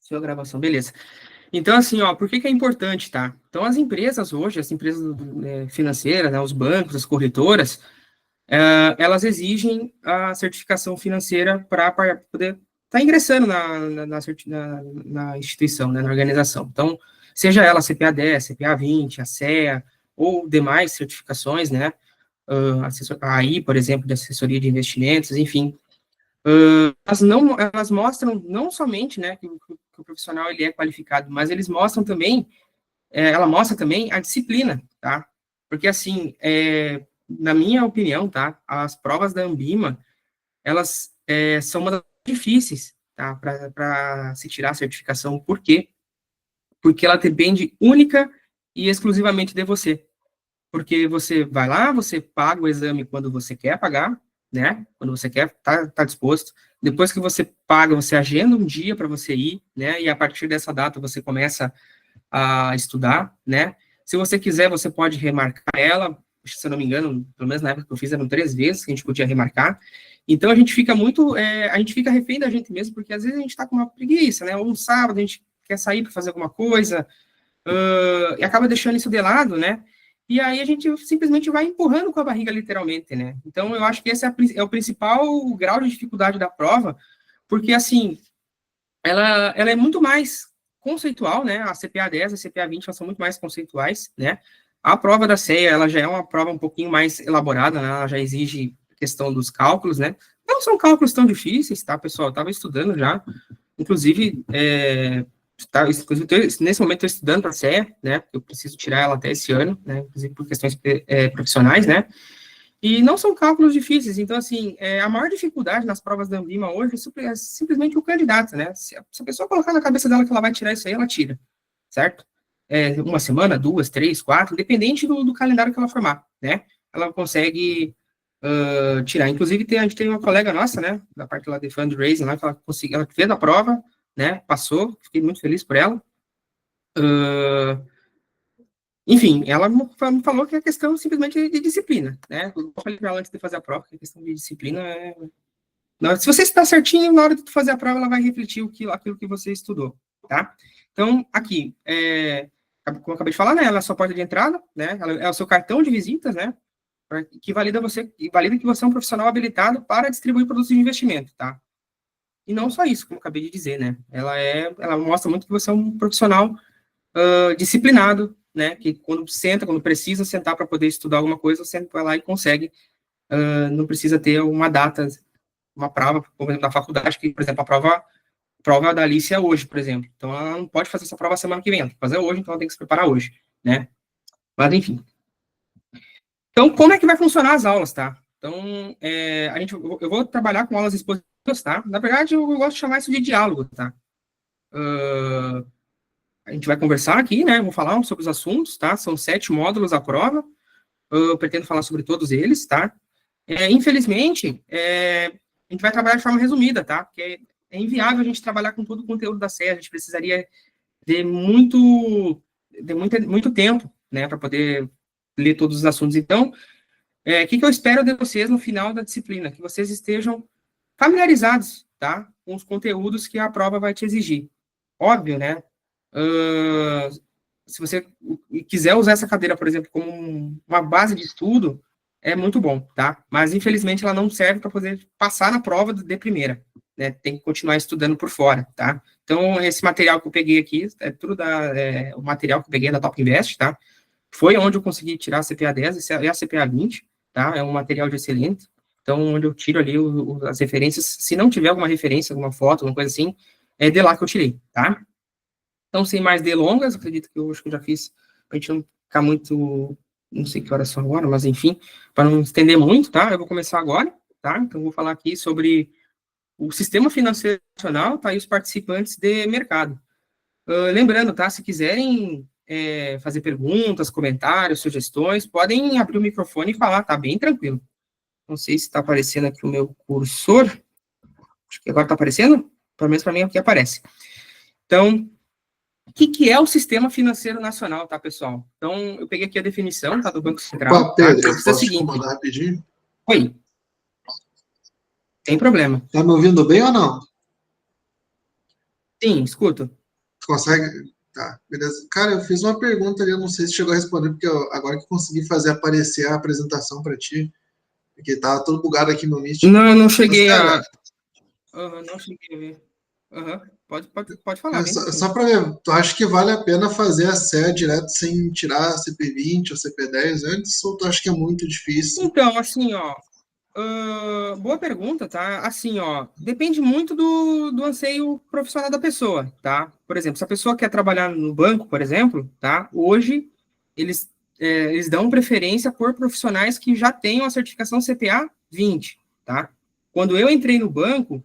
Sua gravação, beleza. Então, assim, ó, por que que é importante, tá? Então, as empresas hoje, as empresas financeiras, né, os bancos, as corretoras, elas exigem a certificação financeira para poder estar ingressando na instituição, né, na organização. Então, seja ela CPA 10, CPA 20, a CEA, ou demais certificações, né, a AI, por exemplo, de assessoria de investimentos, enfim, elas mostram não somente, né, que o profissional ele é qualificado, mas eles mostram também, ela mostra também a disciplina, tá? Porque assim, na minha opinião, tá, as provas da Ambima, elas são uma das difíceis, tá, para se tirar a certificação. Por quê? Porque ela depende única e exclusivamente de você. Porque você vai lá, você paga o exame quando você quer pagar, né? Quando você quer, tá disposto. Depois que você paga, você agenda um dia para você ir, né? E a partir dessa data você começa a estudar, né? Se você quiser, você pode remarcar ela. Se eu não me engano, pelo menos na época que eu fiz, eram 3 vezes que a gente podia remarcar. Então a gente fica a gente fica refém da gente mesmo, porque às vezes a gente está com uma preguiça, né? Ou um sábado a gente quer sair para fazer alguma coisa, e acaba deixando isso de lado, né? E aí a gente simplesmente vai empurrando com a barriga, literalmente, né? Então, eu acho que esse é o principal grau de dificuldade da prova, porque, assim, ela é muito mais conceitual, né? A CPA 10, a CPA 20, elas são muito mais conceituais, né? A prova da CEA, ela já é uma prova um pouquinho mais elaborada, né? Ela já exige questão dos cálculos, né? Não são cálculos tão difíceis, tá, pessoal? Eu estava estudando já, inclusive, nesse momento estou estudando para a CEA, né, porque eu preciso tirar ela até esse ano, né, inclusive por questões profissionais, né, e não são cálculos difíceis. Então, assim, a maior dificuldade nas provas da Ambima hoje é simplesmente o candidato, né, se a pessoa colocar na cabeça dela que ela vai tirar isso aí, ela tira, certo? Uma semana, 2, 3, 4, independente do calendário que ela formar, né, ela consegue tirar. Inclusive, a gente tem uma colega nossa, né, da parte lá de fundraising, lá, que ela conseguiu, ela fez a prova, né, passou, fiquei muito feliz por ela. Enfim, ela me falou que é questão simplesmente de disciplina, né? Eu falei para ela antes de fazer a prova, que a questão de disciplina se você está certinho, na hora de fazer a prova, ela vai refletir aquilo que você estudou, tá? Então, aqui, como eu acabei de falar, né? Ela é a sua porta de entrada, né? Ela é o seu cartão de visitas, né? Que valida que você é um profissional habilitado para distribuir produtos de investimento, tá? E não só isso, como eu acabei de dizer, né? Ela mostra muito que você é um profissional disciplinado, né? Que quando precisa sentar para poder estudar alguma coisa, você vai lá e consegue. Não precisa ter uma data, uma prova, por exemplo, da faculdade, que, por exemplo, a prova da Alice é hoje, por exemplo. Então, ela não pode fazer essa prova semana que vem, ela tem que fazer hoje, então ela tem que se preparar hoje, né? Mas, enfim. Então, como é que vai funcionar as aulas, tá? Então, eu vou trabalhar com aulas expositivas, tá? Na verdade, eu gosto de chamar isso de diálogo, tá? A gente vai conversar aqui, né? Vou falar sobre os assuntos, tá? São 7 módulos à prova. Eu pretendo falar sobre todos eles, tá? Infelizmente, a gente vai trabalhar de forma resumida, tá? Porque é inviável a gente trabalhar com todo o conteúdo da série. A gente precisaria de muito tempo, né? Para poder ler todos os assuntos. Então, o que eu espero de vocês no final da disciplina? Que vocês estejam familiarizados, tá? Com os conteúdos que a prova vai te exigir. Óbvio, né? Se você quiser usar essa cadeira, por exemplo, como uma base de estudo, é muito bom, tá? Mas, infelizmente, ela não serve para poder passar na prova de primeira, né? Tem que continuar estudando por fora, tá? Então, esse material que eu peguei aqui, o material que eu peguei da Top Invest, tá? Foi onde eu consegui tirar a CPA 10 e a CPA 20, tá? É um material de excelente. Então, onde eu tiro ali as referências, se não tiver alguma referência, alguma foto, alguma coisa assim, é de lá que eu tirei, tá? Então, sem mais delongas, acredito que eu acho que eu já fiz, para a gente não ficar muito, não sei que horas são agora, mas enfim, para não estender muito, tá? Eu vou começar agora, tá? Então, eu vou falar aqui sobre o Sistema Financeiro Nacional, tá? E os participantes de mercado. Lembrando, tá? Se quiserem fazer perguntas, comentários, sugestões, podem abrir o microfone e falar, tá? Bem tranquilo. Não sei se está aparecendo aqui o meu cursor. Acho que agora está aparecendo. Pelo menos para mim aqui aparece. Então, o que é o Sistema Financeiro Nacional, tá, pessoal? Então, eu peguei aqui a definição, tá, do Banco Central. Opa, Pedro, tá? posso te incomodar rapidinho? Oi. Tem problema. Tá me ouvindo bem ou não? Sim, escuto. Tu consegue? Tá, beleza. Cara, eu fiz uma pergunta ali, eu não sei se chegou a responder, porque agora que eu consegui fazer aparecer a apresentação para ti, porque tava todo bugado aqui no Meet. Não, eu não Mas, cheguei cara, a. Aham, não cheguei a ver. Aham, pode falar, bem só tranquilo. para ver, tu acha que vale a pena fazer a SEA direto sem tirar a CP20 ou CP10 antes, ou tu acha que é muito difícil? Então, assim, ó, boa pergunta, tá? Assim, ó, depende muito do anseio profissional da pessoa, tá? Por exemplo, se a pessoa quer trabalhar no banco, por exemplo, tá? Hoje, eles dão preferência por profissionais que já tenham a certificação CPA 20, tá? Quando eu entrei no banco,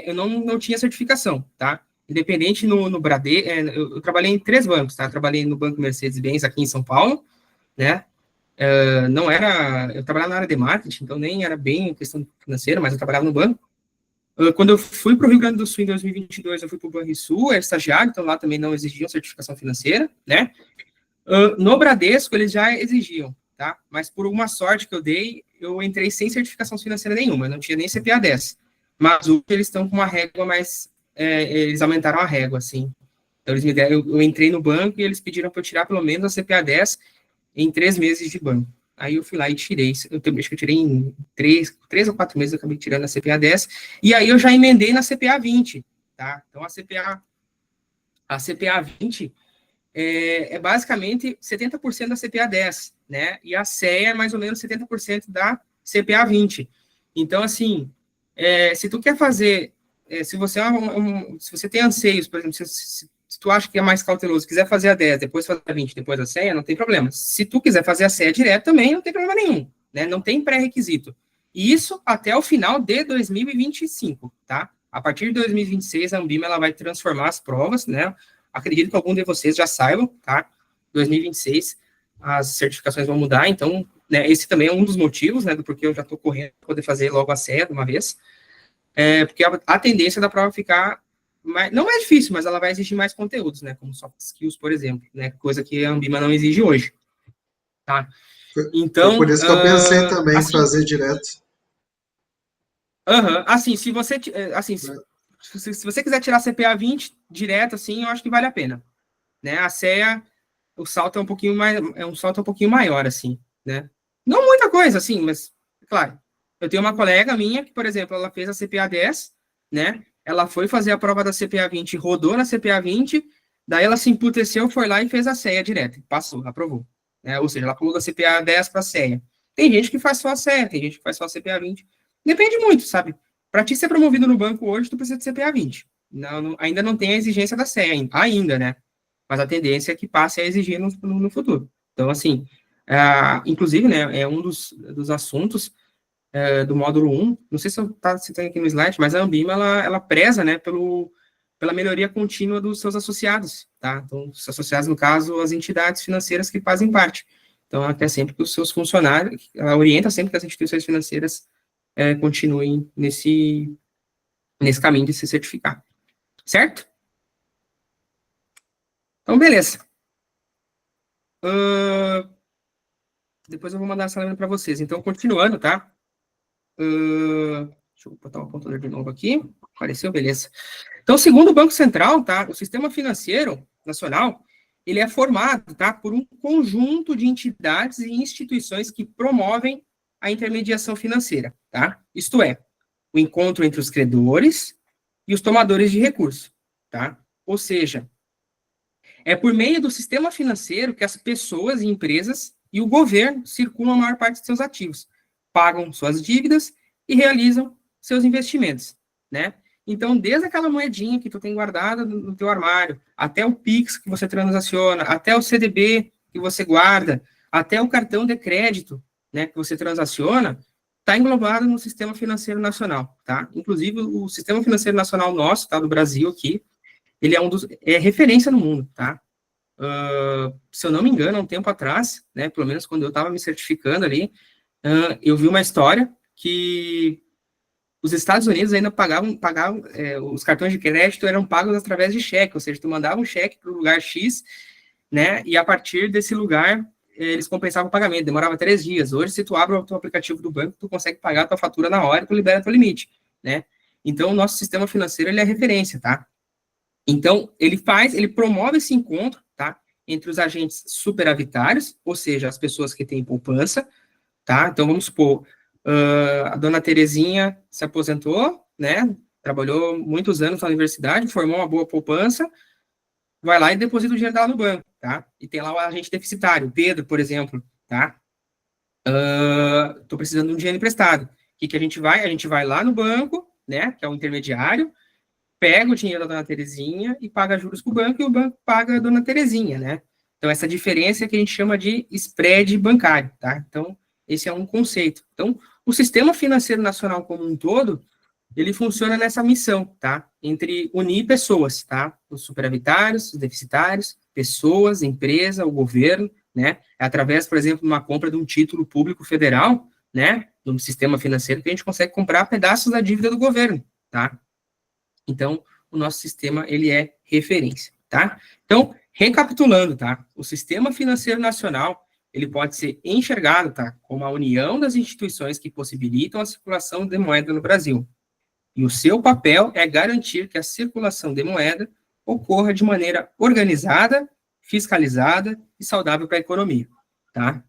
eu não tinha certificação, tá? Independente no Bradesco, eu trabalhei em 3 bancos, tá? Eu trabalhei no Banco Mercedes-Benz aqui em São Paulo, né? Não era, eu trabalhava na área de marketing, então nem era bem questão financeira, mas eu trabalhava no banco. Quando eu fui para o Rio Grande do Sul em 2022, eu fui para o Banrisul, era estagiário, então lá também não exigiam certificação financeira, né? No Bradesco, eles já exigiam, tá? Mas por uma sorte que eu dei, eu entrei sem certificação financeira nenhuma, eu não tinha nem CPA 10. Mas hoje eles estão com uma régua mais. Eles aumentaram a régua, assim. Então, eles me deram, eu entrei no banco e eles pediram para eu tirar pelo menos a CPA 10 em 3 meses de banco. Aí eu fui lá e tirei. Acho que eu tirei em 3 ou 4 meses, eu acabei tirando a CPA 10. E aí eu já emendei na CPA 20, tá? Então a CPA 20 basicamente 70% da CPA 10, né? E a CEA é mais ou menos 70% da CPA 20. Então, assim, se tu quer fazer, se você se você tem anseios, por exemplo, se tu acha que é mais cauteloso, quiser fazer a 10, depois fazer a 20, depois a CEA, não tem problema. Se tu quiser fazer a CEA direto também, não tem problema nenhum, né? Não tem pré-requisito. E isso até o final de 2025, tá? A partir de 2026, a Anbima ela vai transformar as provas, né? Acredito que algum de vocês já saibam, tá? 2026, as certificações vão mudar, então, né, esse também é um dos motivos, né, do porquê eu já estou correndo para poder fazer logo a CEA de uma vez, porque a tendência da prova ficar não é difícil, mas ela vai exigir mais conteúdos, né, como soft skills, por exemplo, né, coisa que a Ambima não exige hoje, tá? Foi por Então, isso que eu pensei também em assim, fazer direto. assim, se você, assim, se você quiser tirar CPA 20 direto, assim, eu acho que vale a pena, né? A CEA, o salto é um pouquinho mais, é um salto um pouquinho maior, assim, né? Não muita coisa, assim, mas, claro, eu tenho uma colega minha que, por exemplo, ela fez a CPA 10, né? Ela foi fazer a prova da CPA 20, rodou na CPA 20, daí ela se emputeceu, foi lá e fez a CEA direto, passou, aprovou. Né? Ou seja, ela pulou da CPA 10 para a CEA. Tem gente que faz só a CEA, tem gente que faz só a CPA 20. Depende muito, sabe? Para ti ser promovido no banco hoje, tu precisa de CPA 20. Ainda não tem a exigência da CEA, ainda, né? Mas a tendência é que passe a exigir no futuro. Então, assim, inclusive, né, é um dos assuntos do módulo 1, não sei se eu está citando aqui no slide, mas a Ambima, ela preza, né, pela melhoria contínua dos seus associados, tá? Então, os associados, no caso, as entidades financeiras que fazem parte. Então, ela quer sempre que os seus funcionários, ela orienta sempre que as instituições financeiras continuem nesse caminho de se certificar. Certo? Então, beleza. Depois eu vou mandar essa lâmina para vocês. Então, continuando, tá? Deixa eu botar o apontador de novo aqui. Apareceu, beleza. Então, segundo o Banco Central, tá? O sistema financeiro nacional, ele é formado, tá? Por um conjunto de entidades e instituições que promovem a intermediação financeira, tá? Isto é, o encontro entre os credores e os tomadores de recursos, tá? Ou seja, é por meio do sistema financeiro que as pessoas e empresas e o governo circulam a maior parte de seus ativos, pagam suas dívidas e realizam seus investimentos, né? Então, desde aquela moedinha que tu tem guardada no teu armário, até o Pix que você transaciona, até o CDB que você guarda, até o cartão de crédito, né, que você transaciona, está englobado no sistema financeiro nacional, tá? Inclusive, o sistema financeiro nacional nosso, tá, do Brasil aqui, ele é referência no mundo, tá? Se eu não me engano, há um tempo atrás, né, pelo menos quando eu estava me certificando ali, eu vi uma história que os Estados Unidos ainda pagavam os cartões de crédito eram pagos através de cheque, ou seja, tu mandava um cheque para o lugar X, né, e a partir desse lugar eles compensavam o pagamento, demorava 3 dias. Hoje, se tu abre o teu aplicativo do banco, tu consegue pagar a tua fatura na hora e tu libera teu limite, né? Então, o nosso sistema financeiro, ele é referência, tá? Então, ele promove esse encontro, tá? Entre os agentes superavitários, ou seja, as pessoas que têm poupança, tá? Então, vamos supor, a dona Terezinha se aposentou, né? Trabalhou muitos anos na universidade, formou uma boa poupança, vai lá e deposita o dinheiro dela no banco, tá? E tem lá o agente deficitário, o Pedro, por exemplo, tá? Tô precisando de um dinheiro emprestado. O que a gente vai? A gente vai lá no banco, né? Que é o intermediário, pega o dinheiro da dona Terezinha e paga juros para o banco, e o banco paga a dona Terezinha, né? Então, essa diferença é que a gente chama de spread bancário, tá? Então, esse é um conceito. Então, o sistema financeiro nacional como um todo, ele funciona nessa missão, tá? Entre unir pessoas, tá? Os superavitários, os deficitários, pessoas, empresa, o governo, né? É através, por exemplo, de uma compra de um título público federal, né? No sistema financeiro, que a gente consegue comprar pedaços da dívida do governo, tá? Então, o nosso sistema, ele é referência, tá? Então, recapitulando, tá? O sistema financeiro nacional, ele pode ser enxergado, tá? Como a união das instituições que possibilitam a circulação de moeda no Brasil. E o seu papel é garantir que a circulação de moeda ocorra de maneira organizada, fiscalizada e saudável para a economia, tá?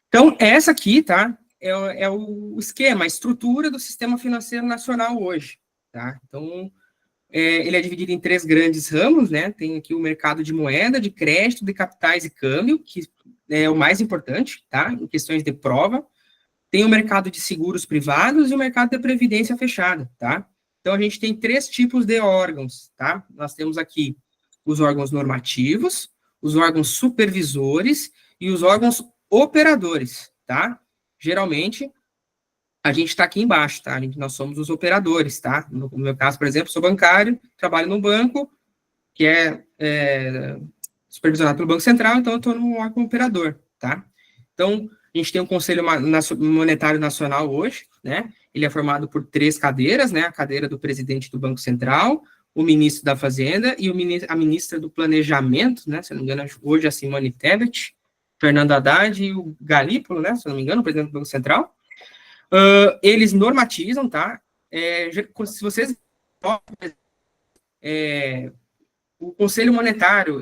Então, essa aqui, tá? É o esquema, a estrutura do sistema financeiro nacional hoje, tá? Então, ele é dividido em 3 grandes ramos, né? Tem aqui o mercado de moeda, de crédito, de capitais e câmbio, que é o mais importante, tá? Em questões de prova. Tem o mercado de seguros privados e o mercado de previdência fechada, tá? Então, a gente tem 3 tipos de órgãos, tá? Nós temos aqui os órgãos normativos, os órgãos supervisores e os órgãos operadores, tá? Geralmente, a gente está aqui embaixo, tá? Nós somos os operadores, tá? No meu caso, por exemplo, sou bancário, trabalho num banco que é supervisionado pelo Banco Central, então eu estou no órgão operador, tá? Então, a gente tem o Conselho Monetário Nacional hoje, né? Ele é formado por 3 cadeiras, né? A cadeira do presidente do Banco Central, o ministro da Fazenda e a ministra do Planejamento, né? Se não me engano, hoje é a Simone Tebet, Fernando Haddad e o Galípolo, né? Se não me engano, o presidente do Banco Central. Eles normatizam, tá? Se vocês... o Conselho Monetário,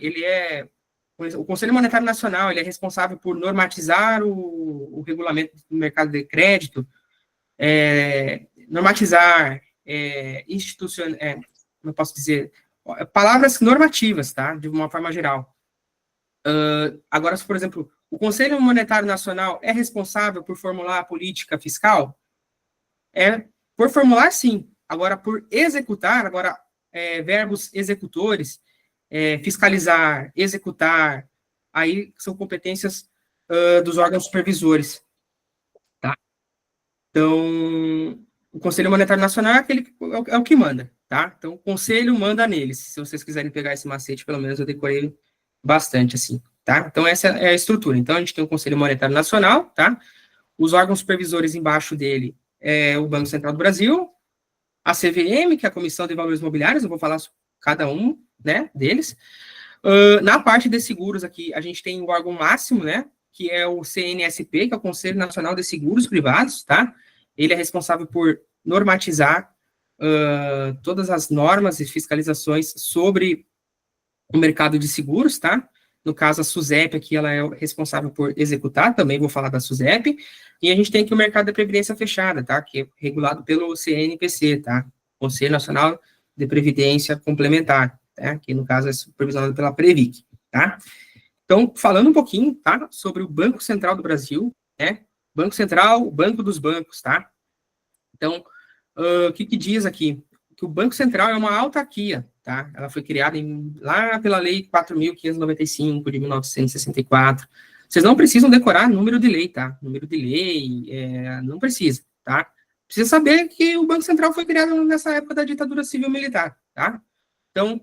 o Conselho Monetário Nacional, ele é responsável por normatizar o regulamento do mercado de crédito, normatizar não posso dizer, palavras normativas, tá? De uma forma geral. Agora, por exemplo, o Conselho Monetário Nacional é responsável por formular a política fiscal? Por formular, sim. Agora, por executar, verbos executores, fiscalizar, executar, aí são competências dos órgãos supervisores, tá? Então, o Conselho Monetário Nacional é o que manda, tá? Então, o Conselho manda neles. Se vocês quiserem pegar esse macete, pelo menos eu decorei bastante, assim, tá? Então, essa é a estrutura. Então, a gente tem o Conselho Monetário Nacional, tá? Os órgãos supervisores embaixo dele é o Banco Central do Brasil, a CVM, que é a Comissão de Valores Mobiliários, eu vou falar cada um, né, deles. Na parte de seguros aqui, a gente tem o órgão máximo, né, que é o CNSP, que é o Conselho Nacional de Seguros Privados, tá? Ele é responsável por normatizar todas as normas e fiscalizações sobre o mercado de seguros, tá? No caso, a SUSEP aqui, ela é responsável por executar, também vou falar da SUSEP. E a gente tem aqui o mercado da previdência fechada, tá? Que é regulado pelo CNPC, tá? Conselho Nacional de Previdência Complementar, tá? Que no caso é supervisionado pela Previc, tá? Então, falando um pouquinho, tá? Sobre o Banco Central do Brasil, né? Banco Central, o banco dos bancos, tá? Então, o que diz aqui? Que o Banco Central é uma autarquia, tá? Ela foi criada lá pela Lei 4.595, de 1964. Vocês não precisam decorar número de lei, tá? Número de lei, não precisa, tá? Precisa saber que o Banco Central foi criado nessa época da ditadura civil-militar, tá? Então,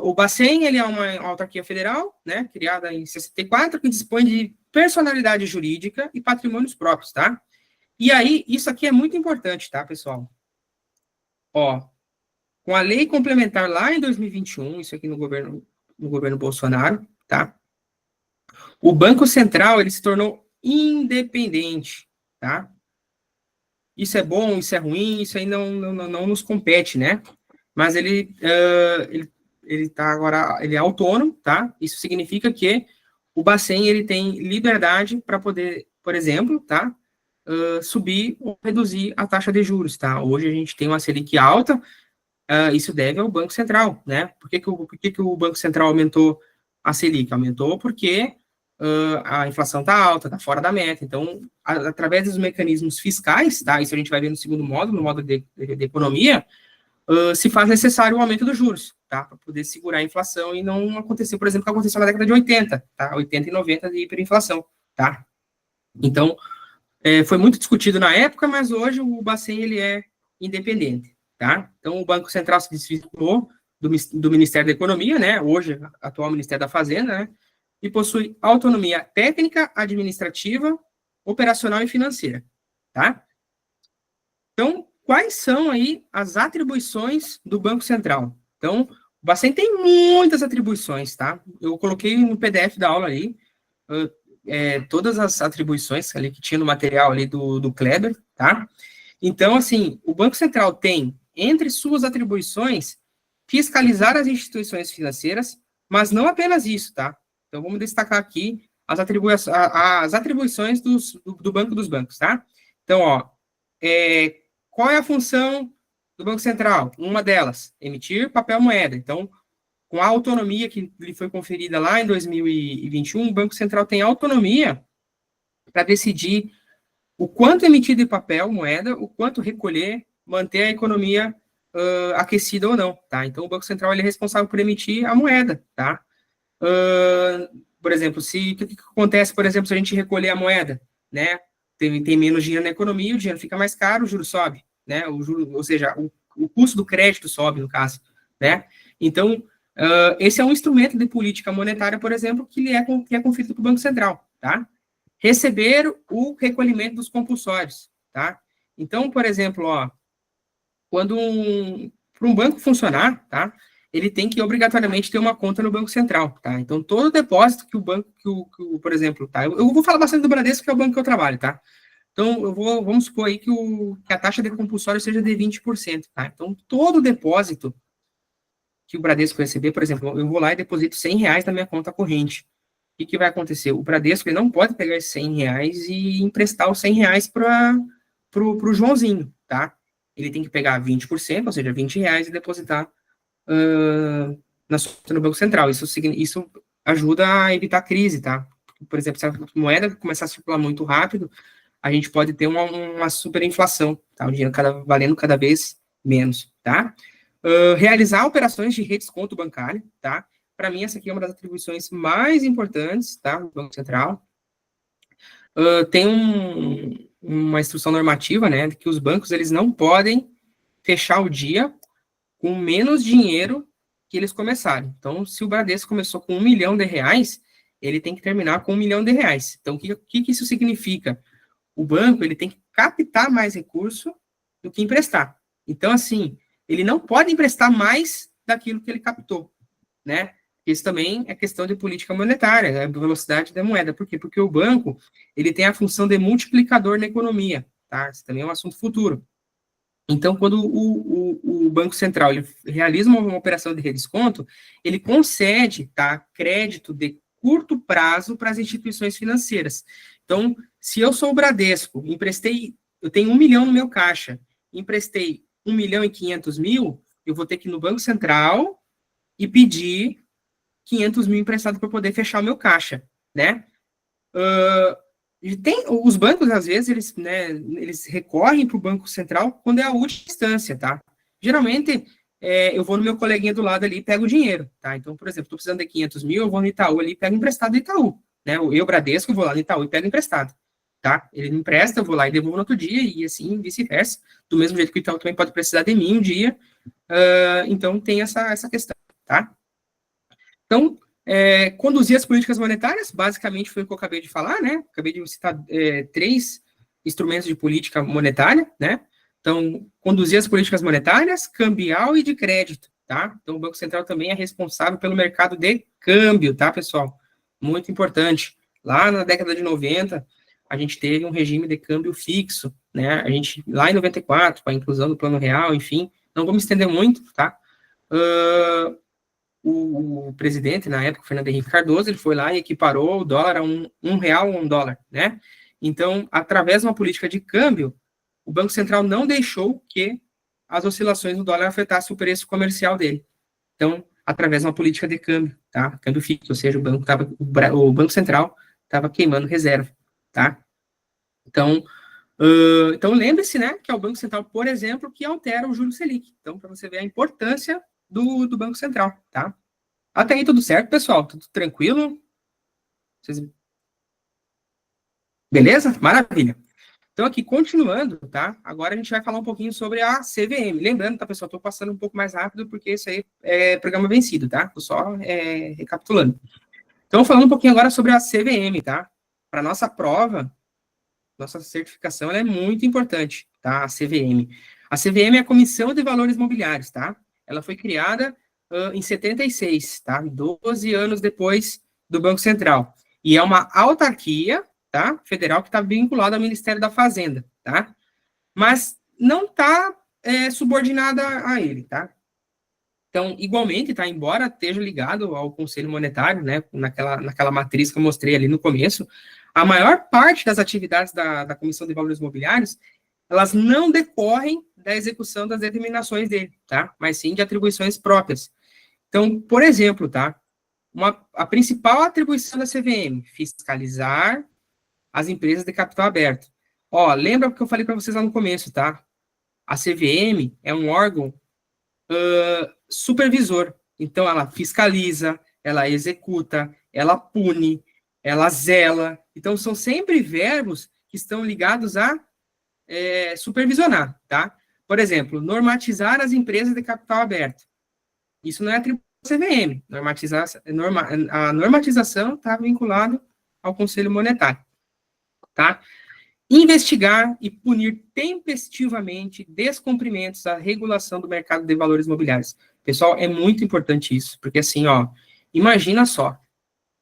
o Bacen, ele é uma autarquia federal, né? Criada em 64, que dispõe de personalidade jurídica e patrimônios próprios, tá? E aí, isso aqui é muito importante, tá, pessoal? Ó, com a lei complementar lá em 2021, isso aqui no governo Bolsonaro, tá? O Banco Central, ele se tornou independente, tá? isso é bom, isso é ruim, isso aí não nos compete, né? Mas ele tá agora, ele é autônomo, tá? Isso significa que o Bacen, ele tem liberdade para poder, por exemplo, tá? Subir ou reduzir a taxa de juros, tá? Hoje a gente tem uma Selic alta, isso deve ao Banco Central, né? Por que o Banco Central aumentou a Selic? Aumentou porque a inflação está alta, está fora da meta. Então, através dos mecanismos fiscais, tá? Isso a gente vai ver no segundo módulo, no módulo de economia, se faz necessário o aumento dos juros, tá? Para poder segurar a inflação e não acontecer, por exemplo, o que aconteceu na década de 80, tá? 80 e 90 de hiperinflação, tá? Então, foi muito discutido na época, mas hoje o Bacen, ele é independente, tá? Então, o Banco Central se desvinculou do Ministério da Economia, né? Hoje, atual Ministério da Fazenda, né? E possui autonomia técnica, administrativa, operacional e financeira, tá? Então, quais são aí as atribuições do Banco Central? Então, o Bacen tem muitas atribuições, tá? Eu coloquei no PDF da aula ali, todas as atribuições ali que tinha no material ali do Kleber, tá? Então, assim, o Banco Central tem, entre suas atribuições, fiscalizar as instituições financeiras, mas não apenas isso, tá? Então, vamos destacar aqui as atribuições do Banco dos Bancos, tá? Então, ó, qual é a função do Banco Central? Uma delas, emitir papel moeda. Então, com a autonomia que lhe foi conferida lá em 2021, o Banco Central tem autonomia para decidir o quanto emitir de papel moeda, o quanto recolher, manter a economia aquecida ou não, tá? Então, o Banco Central, ele é responsável por emitir a moeda, tá? Por exemplo, o que acontece, por exemplo, se a gente recolher a moeda, né? Tem menos dinheiro na economia, o dinheiro fica mais caro, o juro sobe, né? Ou seja, o custo do crédito sobe, no caso, né? Então, esse é um instrumento de política monetária, por exemplo, que é conferido para o Banco Central, tá? Receber o recolhimento dos compulsórios, tá? Então, por exemplo, ó, quando para um banco funcionar, tá? Ele tem que obrigatoriamente ter uma conta no Banco Central, tá? Então, todo depósito que o banco, por exemplo, tá? Eu vou falar bastante do Bradesco, que é o banco que eu trabalho, tá? Então, vamos supor aí que a taxa de compulsório seja de 20%, tá? Então, todo depósito que o Bradesco receber, por exemplo, eu vou lá e deposito R$100 na minha conta corrente. O que vai acontecer? O Bradesco, ele não pode pegar esses R$100 e emprestar os R$100 para o Joãozinho, tá? Ele tem que pegar 20%, ou seja, R$20 e depositar no Banco Central. Isso ajuda a evitar crise, tá? Por exemplo, se a moeda começar a circular muito rápido, a gente pode ter uma superinflação, tá? O dinheiro valendo cada vez menos, tá? Realizar operações de redesconto bancário, tá? Para mim, essa aqui é uma das atribuições mais importantes, tá? Do Banco Central. Tem uma instrução normativa, né? Que os bancos, eles não podem fechar o dia com menos dinheiro que eles começaram. Então, se o Bradesco começou com R$1 milhão, ele tem que terminar com R$1 milhão. Então, o que isso significa? O banco, ele tem que captar mais recurso do que emprestar. Então, assim, ele não pode emprestar mais daquilo que ele captou, né? Isso também é questão de política monetária, é a velocidade da moeda. Por quê? Porque o banco, ele tem a função de multiplicador na economia, tá? Isso também é um assunto futuro. Então, quando o Banco Central ele realiza uma operação de redesconto, ele concede, tá, crédito de curto prazo para as instituições financeiras. Então, se eu sou o Bradesco, eu tenho 1 milhão no meu caixa, emprestei 1.500.000, eu vou ter que ir no Banco Central e pedir 500 mil emprestado para poder fechar o meu caixa, né? Os bancos, às vezes, eles recorrem para o Banco Central quando é a última instância, tá? Geralmente, eu vou no meu coleguinha do lado ali e pego o dinheiro, tá? Então, por exemplo, estou precisando de 500 mil, eu vou no Itaú ali e pego emprestado do Itaú, né? Eu, Bradesco, vou lá no Itaú e pego emprestado, tá? Ele me empresta, eu vou lá e devolvo no outro dia e assim, vice-versa. Do mesmo jeito que o Itaú também pode precisar de mim um dia. Então, tem essa questão, tá? Então, conduzir as políticas monetárias, basicamente foi o que eu acabei de falar, né? Acabei de citar 3 instrumentos de política monetária, né? Então, conduzir as políticas monetárias, cambial e de crédito, tá? Então, o Banco Central também é responsável pelo mercado de câmbio, tá, pessoal? Muito importante. Lá na década de 90, a gente teve um regime de câmbio fixo, né? A gente, lá em 94, com a inclusão do Plano Real, enfim, não vou me estender muito, tá? O presidente, na época, Fernando Henrique Cardoso, ele foi lá e equiparou o dólar a um real ou $1, né? Então, através de uma política de câmbio, o Banco Central não deixou que as oscilações do dólar afetassem o preço comercial dele. Então, através de uma política de câmbio, tá? Câmbio fixo, ou seja, o Banco Central estava queimando reserva, tá? Então, então lembre-se, né, que é o Banco Central, por exemplo, que altera o Juro Selic. Então, para você ver a importância do Banco Central, tá? Até aí tudo certo, pessoal? Tudo tranquilo? Vocês... Beleza? Maravilha. Então, aqui, continuando, tá? Agora a gente vai falar um pouquinho sobre a CVM. Lembrando, tá, pessoal? Estou passando um pouco mais rápido, porque isso aí é programa vencido, tá? Estou só recapitulando. Então, falando um pouquinho agora sobre a CVM, tá? Para nossa prova, nossa certificação, ela é muito importante, tá? A CVM. A CVM é a Comissão de Valores Mobiliários, tá? Ela foi criada em 76, tá? 12 anos depois do Banco Central. E é uma autarquia, tá? Federal que está vinculada ao Ministério da Fazenda, tá? Mas não está subordinada a ele, tá? Então, igualmente, tá? Embora esteja ligado ao Conselho Monetário, né? Naquela matriz que eu mostrei ali no começo, a maior parte das atividades da Comissão de Valores Mobiliários, elas não decorrem da execução das determinações dele, tá? Mas sim de atribuições próprias. Então, por exemplo, tá? A principal atribuição da CVM, fiscalizar as empresas de capital aberto. Ó, lembra que eu falei para vocês lá no começo, tá? A CVM é um órgão supervisor. Então, ela fiscaliza, ela executa, ela pune, ela zela. Então, são sempre verbos que estão ligados a supervisionar, tá? Por exemplo, normatizar as empresas de capital aberto. Isso não é atribuição da CVM. A normatização está vinculada ao Conselho Monetário, tá? Investigar e punir tempestivamente descumprimentos da regulação do mercado de valores imobiliários. Pessoal, é muito importante isso, porque assim, ó, imagina só,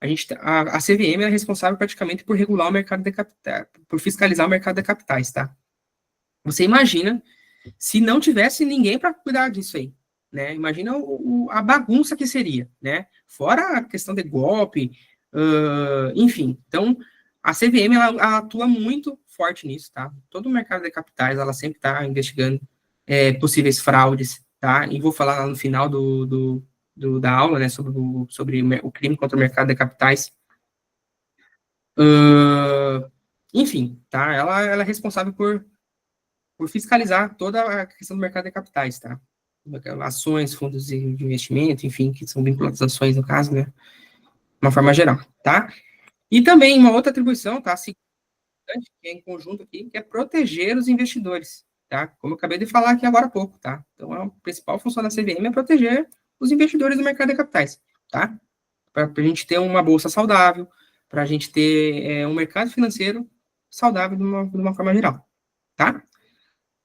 a CVM é responsável praticamente por regular o mercado de capitais, por fiscalizar o mercado de capitais, tá? Você imagina se não tivesse ninguém para cuidar disso aí, né? Imagina a bagunça que seria, né? Fora a questão de golpe, enfim. Então, a CVM, ela atua muito forte nisso, tá? Todo o mercado de capitais, ela sempre está investigando possíveis fraudes, tá? E vou falar lá no final da aula, né, sobre o crime contra o mercado de capitais. Enfim, tá? Ela é responsável por fiscalizar toda a questão do mercado de capitais, tá? Ações, fundos de investimento, enfim, que são vinculadas às ações, no caso, né? De uma forma geral, tá? E também uma outra atribuição, tá? Que é em conjunto aqui, que é proteger os investidores, tá? Como eu acabei de falar aqui agora há pouco, tá? Então, a principal função da CVM é proteger os investidores do mercado de capitais, tá? Para a gente ter uma bolsa saudável, para a gente ter um mercado financeiro saudável de uma forma geral, tá?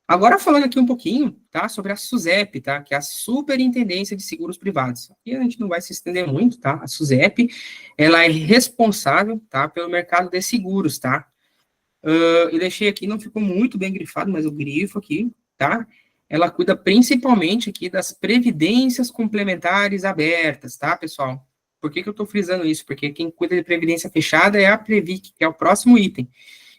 Agora falando aqui um pouquinho, tá, sobre a SUSEP, tá, que é a Superintendência de Seguros Privados. Aqui a gente não vai se estender muito, tá? A SUSEP, ela é responsável, tá, pelo mercado de seguros, tá? Eu deixei aqui, não ficou muito bem grifado, mas eu grifo aqui, tá? Ela cuida principalmente aqui das previdências complementares abertas, tá, pessoal? Por que eu estou frisando isso? Porque quem cuida de previdência fechada é a Previc, que é o próximo item.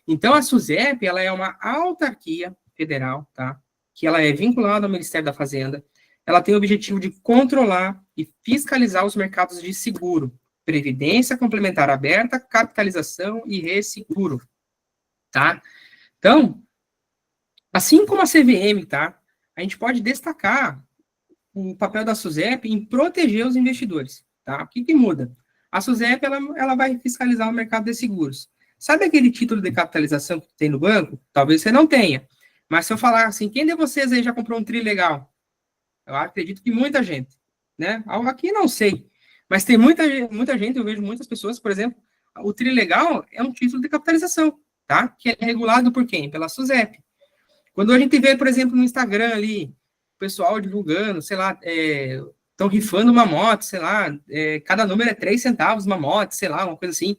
Então, a SUSEP, ela é uma autarquia federal, tá? Que ela é vinculada ao Ministério da Fazenda. Ela tem o objetivo de controlar e fiscalizar os mercados de seguro, previdência complementar aberta, capitalização e resseguro, tá? Então, assim como a CVM, tá? A gente pode destacar o papel da SUSEP em proteger os investidores, tá? O que muda? A SUSEP, ela vai fiscalizar o mercado de seguros. Sabe aquele título de capitalização que tem no banco? Talvez você não tenha. Mas se eu falar assim, quem de vocês aí já comprou um TRI legal? Eu acredito que muita gente, né? Aqui não sei. Mas tem muita gente, eu vejo muitas pessoas, por exemplo, o TRI legal é um título de capitalização, tá? Que é regulado por quem? Pela SUSEP. Quando a gente vê, por exemplo, no Instagram ali, o pessoal divulgando, sei lá, estão rifando uma moto, sei lá, cada número é 3 centavos uma moto, sei lá, uma coisa assim,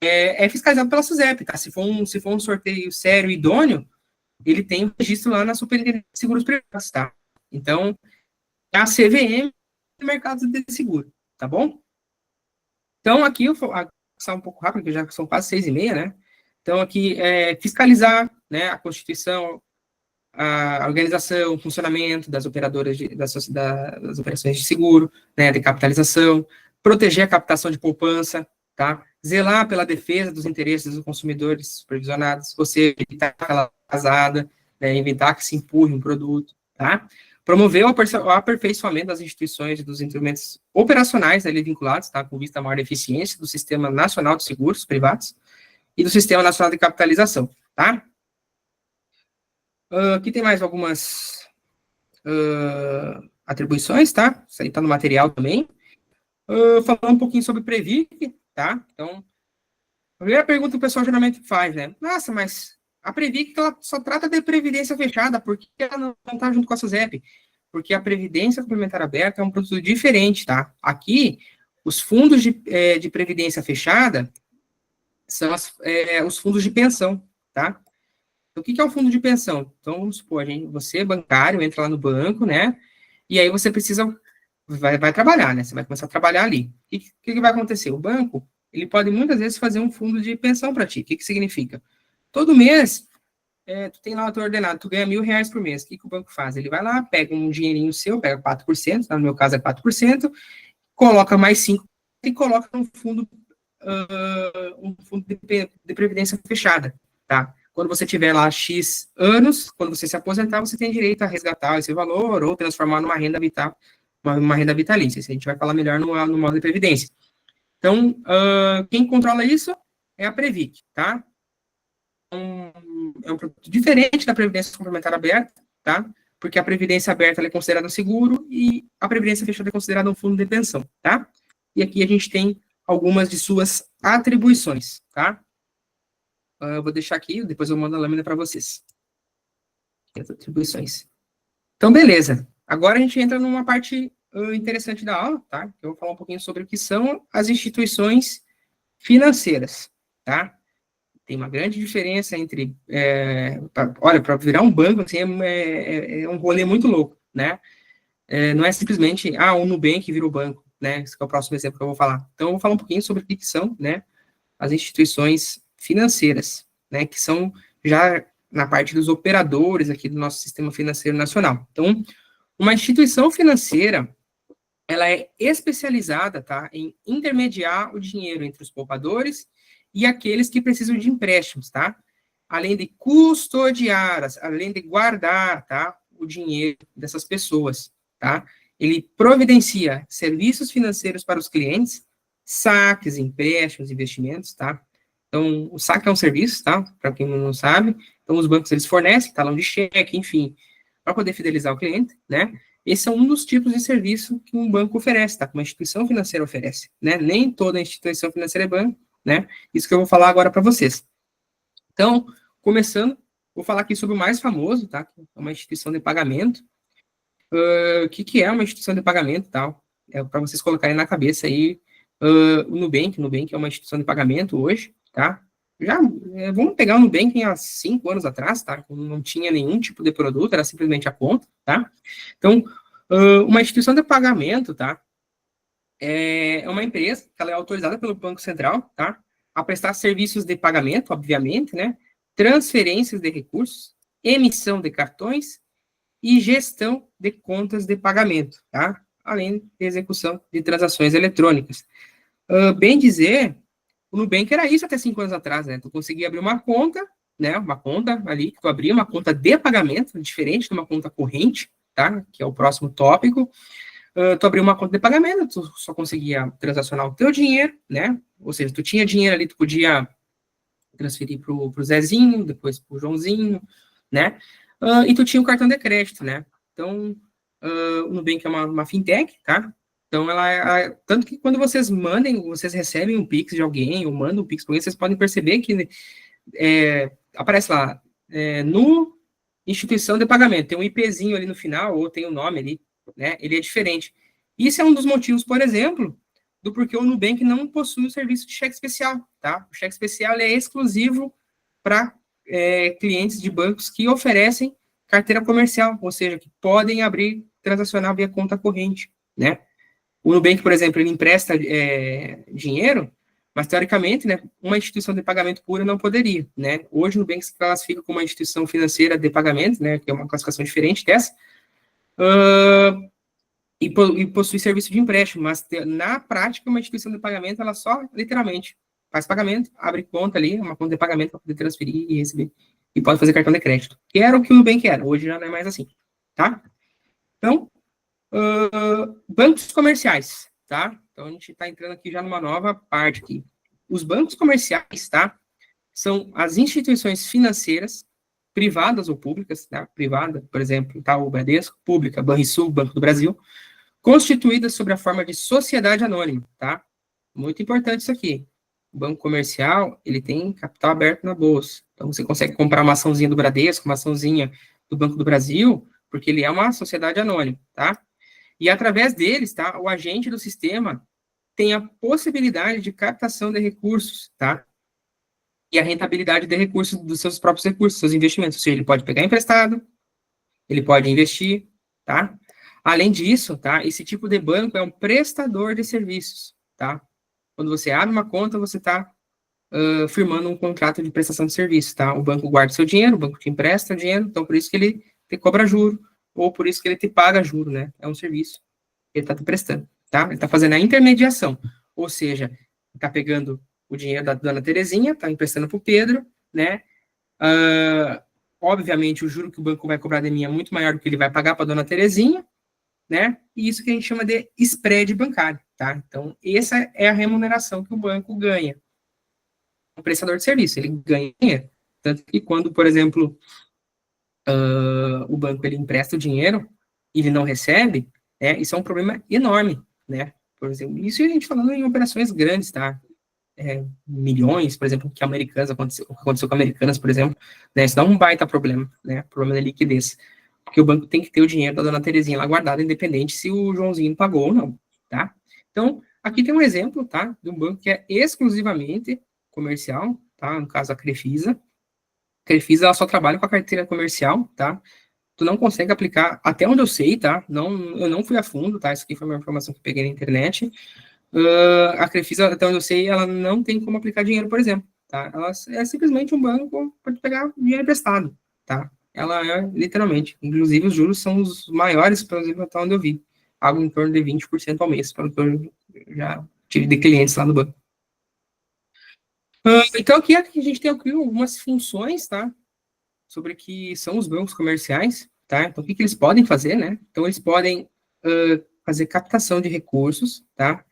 é fiscalizado pela SUSEP, tá? Se for um sorteio sério e idôneo, ele tem um registro lá na Superintendência de Seguros Privados, tá? Então, é a CVM do mercado de seguro, tá bom? Então, aqui eu vou passar um pouco rápido, porque já são quase 6h30, né? Então, aqui é fiscalizar, né, a Constituição, a organização, o funcionamento das operadoras das operações de seguro, né, de capitalização, proteger a captação de poupança, tá? Zelar pela defesa dos interesses dos consumidores supervisionados, ou seja, evitar aquela casada, né, evitar que se empurre um produto, tá? Promover o aperfeiçoamento das instituições e dos instrumentos operacionais ali vinculados, tá? Com vista à maior eficiência do Sistema Nacional de Seguros Privados e do Sistema Nacional de Capitalização, tá? Aqui tem mais algumas atribuições, tá? Isso aí tá no material também. Falando um pouquinho sobre Previc, tá? Então, a primeira pergunta que o pessoal geralmente faz, né? Nossa, mas a Previc ela só trata de previdência fechada, por que ela não está junto com a SUSEP? Porque a previdência complementar aberta é um produto diferente, tá? Aqui, os fundos de previdência fechada são os fundos de pensão, tá? Então, o que é o fundo de pensão? Então, vamos supor, você, bancário, entra lá no banco, né? E aí você vai trabalhar, né? Você vai começar a trabalhar ali. O que vai acontecer? O banco, ele pode muitas vezes fazer um fundo de pensão para ti. O que significa? Todo mês, tu tem lá o teu ordenado, tu ganha R$1.000 por mês. O que o banco faz? Ele vai lá, pega um dinheirinho seu, pega 4%, no meu caso é 4%, coloca mais 5% e coloca um fundo de previdência fechada, tá? Quando você tiver lá X anos, quando você se aposentar, você tem direito a resgatar esse valor ou transformar numa renda vital, uma renda vitalícia. Isso a gente vai falar melhor no modo de previdência. Então, quem controla isso é a Previc, tá? É um produto diferente da Previdência Complementar Aberta, tá? Porque a Previdência Aberta é considerada um seguro e a Previdência Fechada é considerada um fundo de pensão, tá? E aqui a gente tem algumas de suas atribuições, tá? Eu vou deixar aqui, depois eu mando a lâmina para vocês. As atribuições. Então, beleza. Agora a gente entra numa parte interessante da aula, tá? Eu vou falar um pouquinho sobre o que são as instituições financeiras, tá? Tem uma grande diferença entre... olha, para virar um banco, assim, é um rolê muito louco, né? Não é simplesmente, o Nubank virou banco, né? Esse é o próximo exemplo que eu vou falar. Então, eu vou falar um pouquinho sobre o que são, né, as instituições financeiras, né, que são já na parte dos operadores aqui do nosso sistema financeiro nacional. Então, uma instituição financeira, ela é especializada, tá, em intermediar o dinheiro entre os poupadores e aqueles que precisam de empréstimos, tá? Além de custodiar, além de guardar, tá, o dinheiro dessas pessoas, tá? Ele providencia serviços financeiros para os clientes, saques, empréstimos, investimentos, tá? Então, o saque é um serviço, tá? Para quem não sabe. Então, os bancos, eles fornecem talão de cheque, enfim, para poder fidelizar o cliente, né? Esse é um dos tipos de serviço que um banco oferece, tá? Que uma instituição financeira oferece, né? Nem toda instituição financeira é banco, né? Isso que eu vou falar agora para vocês. Então, começando, vou falar aqui sobre o mais famoso, tá? É uma instituição de pagamento. O que é uma instituição de pagamento, tal? É para vocês colocarem na cabeça aí o Nubank. O Nubank é uma instituição de pagamento hoje, tá? Vamos pegar o Nubank há 5 anos atrás, tá? Não tinha nenhum tipo de produto, era simplesmente a conta, tá? Então, uma instituição de pagamento, tá? É uma empresa que ela é autorizada pelo Banco Central, tá? A prestar serviços de pagamento, obviamente, né? Transferências de recursos, emissão de cartões e gestão de contas de pagamento, tá? Além de execução de transações eletrônicas. Bem dizer, o Nubank era isso até 5 anos atrás, né? Tu conseguia abrir uma conta, né? Uma conta ali, que tu abria uma conta de pagamento, diferente de uma conta corrente, tá? Que é o próximo tópico. Tu abriu uma conta de pagamento, tu só conseguia transacionar o teu dinheiro, né? Ou seja, tu tinha dinheiro ali, tu podia transferir pro Zezinho, depois pro Joãozinho, né? E tu tinha o cartão de crédito, né? Então, o Nubank é uma fintech, tá? Então, tanto que quando vocês recebem um Pix de alguém, ou mandam um Pix para alguém, vocês podem perceber que aparece lá, no instituição de pagamento, tem um IPzinho ali no final, ou tem o nome ali, né? Ele é diferente. Isso é um dos motivos, por exemplo, do porquê o Nubank não possui o serviço de cheque especial, tá? O cheque especial é exclusivo para clientes de bancos que oferecem carteira comercial, ou seja, que podem abrir, transacionar via conta corrente, né? O Nubank, por exemplo, ele empresta dinheiro, mas, teoricamente, né, uma instituição de pagamento pura não poderia, né? Hoje, o Nubank se classifica como uma instituição financeira de pagamento, né, que é uma classificação diferente dessa, e possui serviço de empréstimo, mas, na prática, uma instituição de pagamento, ela só, literalmente, faz pagamento, abre conta ali, uma conta de pagamento para poder transferir e receber, e pode fazer cartão de crédito, que era o que o Nubank era, hoje já não é mais assim, tá? Então, bancos comerciais, tá? Então, a gente está entrando aqui já numa nova parte aqui. Os bancos comerciais, tá? São as instituições financeiras, privadas ou públicas, tá? Privada, por exemplo, tá? O Bradesco, pública, Banrisul, Banco do Brasil, constituídas sob a forma de sociedade anônima, tá? Muito importante isso aqui. O banco comercial, ele tem capital aberto na bolsa. Então, você consegue comprar uma açãozinha do Bradesco, uma açãozinha do Banco do Brasil, porque ele é uma sociedade anônima, tá? E através deles, tá, o agente do sistema tem a possibilidade de captação de recursos, tá? E a rentabilidade de recursos, dos seus próprios recursos, seus investimentos. Ou seja, ele pode pegar emprestado, ele pode investir, tá? Além disso, tá, esse tipo de banco é um prestador de serviços, tá? Quando você abre uma conta, você está firmando um contrato de prestação de serviço, tá? O banco guarda seu dinheiro, o banco te empresta dinheiro, então por isso que ele te cobra juro, ou por isso que ele te paga juro, né? É um serviço que ele está te prestando, tá? Ele está fazendo a intermediação, ou seja, está pegando o dinheiro da dona Terezinha, está emprestando para o Pedro, né? Obviamente, o juro que o banco vai cobrar de mim é muito maior do que ele vai pagar para a dona Terezinha, né? E isso que a gente chama de spread bancário, tá? Então, essa é a remuneração que o banco ganha. O prestador de serviço, ele ganha dinheiro. Tanto que quando, por exemplo, o banco ele empresta o dinheiro e ele não recebe, né? Isso é um problema enorme, né? Por exemplo, isso a gente falando em operações grandes, tá? Milhões, por exemplo, que aconteceu com Americanas, por exemplo, né? Isso dá um baita problema, né? Problema de liquidez. Porque o banco tem que ter o dinheiro da dona Terezinha lá guardado, independente se o Joãozinho pagou ou não, tá? Então, aqui tem um exemplo, tá? De um banco que é exclusivamente comercial, tá? No caso, a Crefisa. A Crefisa, ela só trabalha com a carteira comercial, tá? Tu não consegue aplicar, até onde eu sei, tá? Eu não fui a fundo, tá? Isso aqui foi uma informação que eu peguei na internet. A Crefisa, até onde eu sei, ela não tem como aplicar dinheiro, por exemplo, tá? Ela é simplesmente um banco para pegar dinheiro emprestado, tá? Ela é, literalmente. Inclusive, os juros são os maiores, por exemplo, até onde eu vi. Algo em torno de 20% ao mês, pelo que eu já tive de clientes lá no banco. Então, aqui a gente tem aqui algumas funções, tá? Sobre o que são os bancos comerciais, tá? Então, o que eles podem fazer, né? Então, eles podem fazer captação de recursos, tá?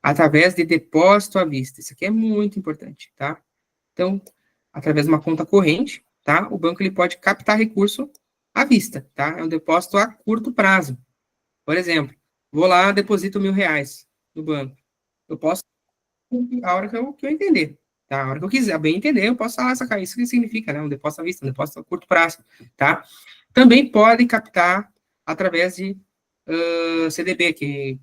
Através de depósito à vista. Isso aqui é muito importante, tá? Então, através de uma conta corrente, tá? O banco ele pode captar recurso à vista, tá? É um depósito a curto prazo. Por exemplo, vou lá, deposito R$1.000 no banco. Eu posso, a hora que eu entender, tá? A hora que eu quiser bem entender, eu posso falar, sacar isso que significa, né? Um depósito à vista, um depósito a curto prazo, tá? Também podem captar através de CDB, que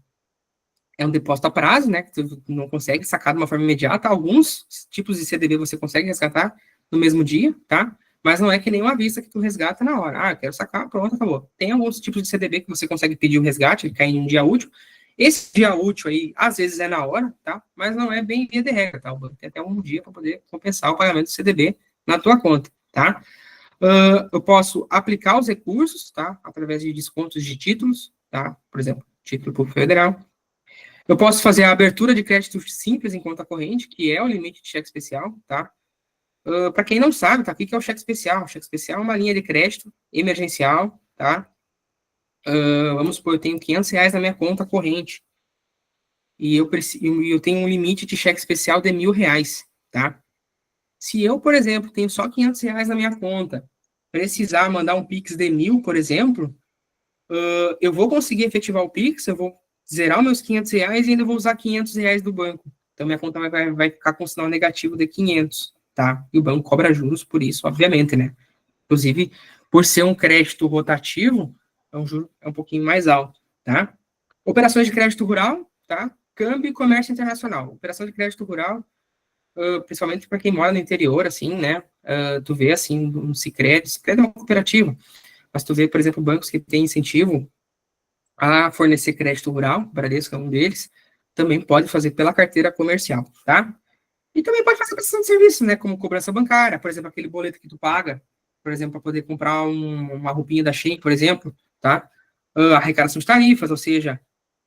é um depósito a prazo, né? Que tu não consegue sacar de uma forma imediata. Alguns tipos de CDB você consegue resgatar no mesmo dia, tá? Mas não é que nem uma vista que tu resgata na hora. Ah, eu quero sacar, pronto, acabou. Tem alguns tipos de CDB que você consegue pedir o resgate, ele cai em um dia útil. Esse dia útil aí, às vezes é na hora, tá? Mas não é bem via de regra, tá? O banco tem até um dia para poder compensar o pagamento do CDB na tua conta, tá? Eu posso aplicar os recursos, tá? Através de descontos de títulos, tá? Por exemplo, título público federal. Eu posso fazer a abertura de crédito simples em conta corrente, que é o limite de cheque especial, tá? Para quem não sabe, tá? O que é o cheque especial? O cheque especial é uma linha de crédito emergencial, tá? Vamos supor, eu tenho R$500 na minha conta corrente e eu tenho um limite de cheque especial de R$1.000, tá? Se eu, por exemplo, tenho só R$500 na minha conta, precisar mandar um Pix de 1.000, por exemplo, eu vou conseguir efetivar o Pix, eu vou zerar os meus R$500 e ainda vou usar R$500 do banco. Então, minha conta vai ficar com sinal negativo de 500, tá? E o banco cobra juros por isso, obviamente, né? Inclusive, por ser um crédito rotativo, o juro é um pouquinho mais alto, tá? Operações de crédito rural, tá? Câmbio e comércio internacional. Operação de crédito rural, principalmente para quem mora no interior, assim, né? Tu vê, assim, um Sicredi é uma cooperativa, mas tu vê, por exemplo, bancos que têm incentivo a fornecer crédito rural, o Bradesco é um deles, também pode fazer pela carteira comercial, tá? E também pode fazer prestação de serviço, né? Como cobrança bancária, por exemplo, aquele boleto que tu paga, por exemplo, para poder comprar uma roupinha da Shein, por exemplo, tá? Arrecadação de tarifas, ou seja,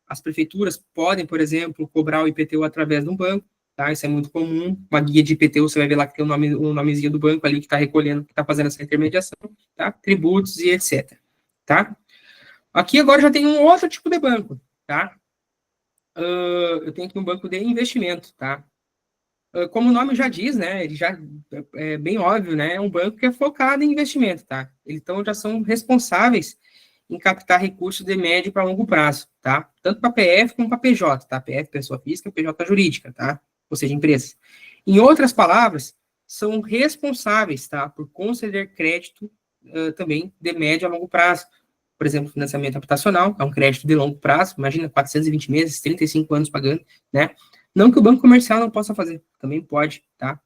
as prefeituras podem, por exemplo, cobrar o IPTU através de um banco, tá? Isso é muito comum. Uma guia de IPTU, você vai ver lá que tem o nomezinho do banco ali que está recolhendo, que está fazendo essa intermediação, tá? Tributos e etc, tá? Aqui agora já tem um outro tipo de banco, tá? Eu tenho aqui um banco de investimento, tá? Como o nome já diz, né? Ele já é bem óbvio, né? É um banco que é focado em investimento, tá? Então já são responsáveis em captar recursos de médio para longo prazo, tá? Tanto para PF como para PJ, tá? PF, pessoa física, PJ jurídica, tá? Ou seja, empresas. Em outras palavras, são responsáveis, tá? Por conceder crédito também de médio a longo prazo. Por exemplo, financiamento habitacional, é um crédito de longo prazo, imagina, 420 meses, 35 anos pagando, né? Não que o banco comercial não possa fazer, também pode, tá?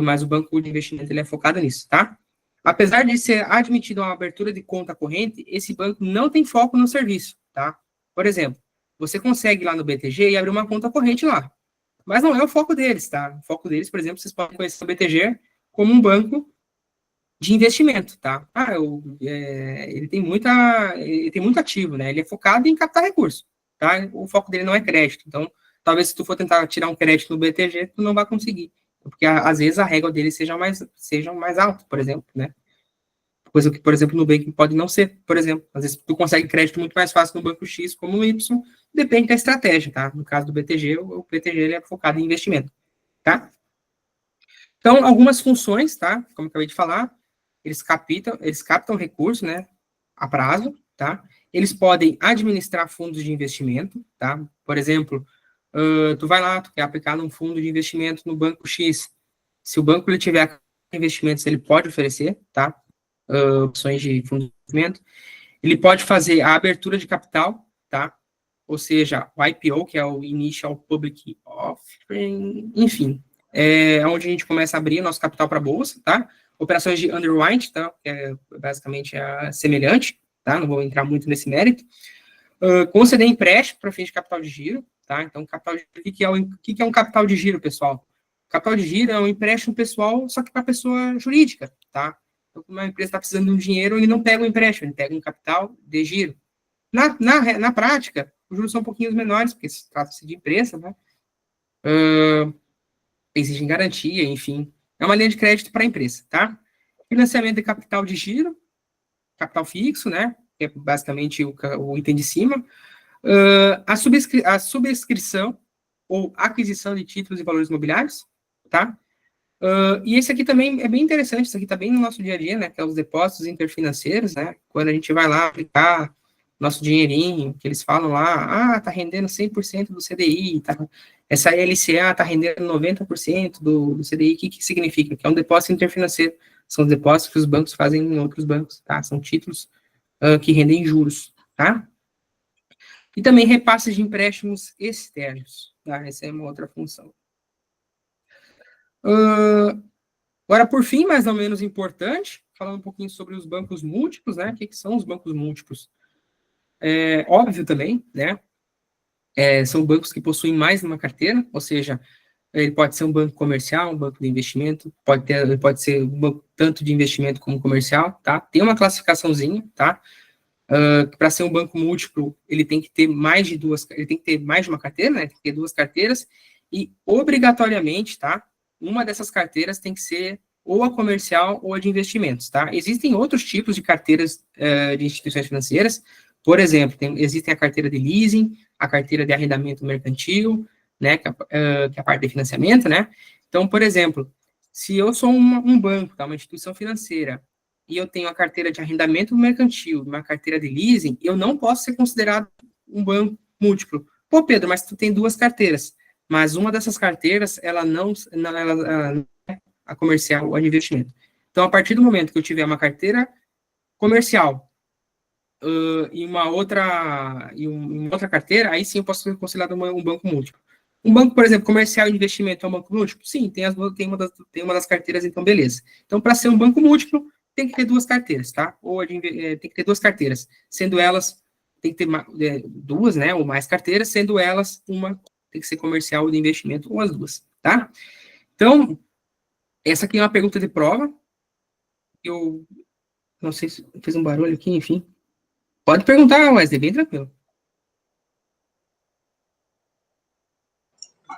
Mas o banco de investimento ele é focado nisso, tá? Apesar de ser admitido uma abertura de conta corrente, esse banco não tem foco no serviço, tá? Por exemplo, você consegue ir lá no BTG e abrir uma conta corrente lá, mas não é o foco deles, tá? O foco deles, por exemplo, vocês podem conhecer o BTG como um banco de investimento, tá? Ele tem muito ativo, né? Ele é focado em captar recursos, tá? O foco dele não é crédito. Então, talvez se tu for tentar tirar um crédito no BTG, tu não vai conseguir, porque às vezes a régua dele seja mais alta, por exemplo, né? Coisa que, por exemplo, no Nubank pode não ser, por exemplo. Às vezes tu consegue crédito muito mais fácil no banco X como no Y, depende da estratégia, tá? No caso do BTG, o BTG ele é focado em investimento, tá? Então, algumas funções, tá? Como eu acabei de falar, eles captam recursos, né? A prazo, tá? Eles podem administrar fundos de investimento, tá? Por exemplo, tu vai lá, tu quer aplicar num fundo de investimento no banco X. Se o banco ele tiver investimentos, ele pode oferecer, tá? Opções de fundo de investimento. Ele pode fazer a abertura de capital, tá? Ou seja, o IPO, que é o Initial Public Offering, enfim, é onde a gente começa a abrir o nosso capital para a bolsa, tá? Operações de underwrite, tá? Que é basicamente semelhante, tá? Não vou entrar muito nesse mérito. Conceder empréstimo para fins de capital de giro, tá? Então, capital de, o que é um capital de giro, pessoal? Capital de giro é um empréstimo pessoal, só que para pessoa jurídica, tá? Então, uma empresa está precisando de um dinheiro, ele não pega um empréstimo, ele pega um capital de giro. Na prática, os juros são um pouquinho menores, porque se trata-se de empresa, né? Exigem garantia, enfim. É uma linha de crédito para a empresa, tá? Financiamento de capital de giro, capital fixo, né? Que é basicamente o item de cima. A subscrição ou aquisição de títulos e valores imobiliários, tá? E esse aqui também é bem interessante, isso aqui está bem no nosso dia a dia, né? Que é os depósitos interfinanceiros, né? Quando a gente vai lá aplicar nosso dinheirinho, que eles falam lá, tá rendendo 100% do CDI, tá? Essa LCA está rendendo 90% do CDI, o que significa? Que é um depósito interfinanceiro, são os depósitos que os bancos fazem em outros bancos, tá? São títulos que rendem juros, tá? E também repasses de empréstimos externos, tá? Essa é uma outra função. Agora, por fim, mas não menos importante, falando um pouquinho sobre os bancos múltiplos, né? O que são os bancos múltiplos? Óbvio também, né? São bancos que possuem mais de uma carteira, ou seja, ele pode ser um banco comercial, um banco de investimento, pode ser um banco tanto de investimento como comercial, tá? Tem uma classificaçãozinha, tá? Para ser um banco múltiplo, ele tem que ter mais de uma carteira, né? Tem que ter duas carteiras e obrigatoriamente, tá? Uma dessas carteiras tem que ser ou a comercial ou a de investimentos, tá? Existem outros tipos de carteiras de instituições financeiras, por exemplo, existem a carteira de leasing, a carteira de arrendamento mercantil, né? Que é a parte de financiamento, né? Então, por exemplo, se eu sou um banco, tá? Uma instituição financeira, e eu tenho a carteira de arrendamento mercantil, uma carteira de leasing, eu não posso ser considerado um banco múltiplo. Pô, Pedro, mas tu tem duas carteiras. Mas uma dessas carteiras, ela não é a comercial ou a de investimento. Então, a partir do momento que eu tiver uma carteira comercial e uma outra carteira, aí sim eu posso ser considerado um banco múltiplo. Um banco, por exemplo, comercial de investimento é um banco múltiplo? Sim, tem uma das carteiras, então beleza. Então, para ser um banco múltiplo, tem que ter duas carteiras, tá? Tem que ter duas carteiras, sendo elas, tem que ter duas, né, ou mais carteiras, sendo elas uma tem que ser comercial de investimento, ou as duas, tá? Então, essa aqui é uma pergunta de prova. Eu não sei se fez um barulho aqui, enfim. Pode perguntar, Wesley, bem tranquilo.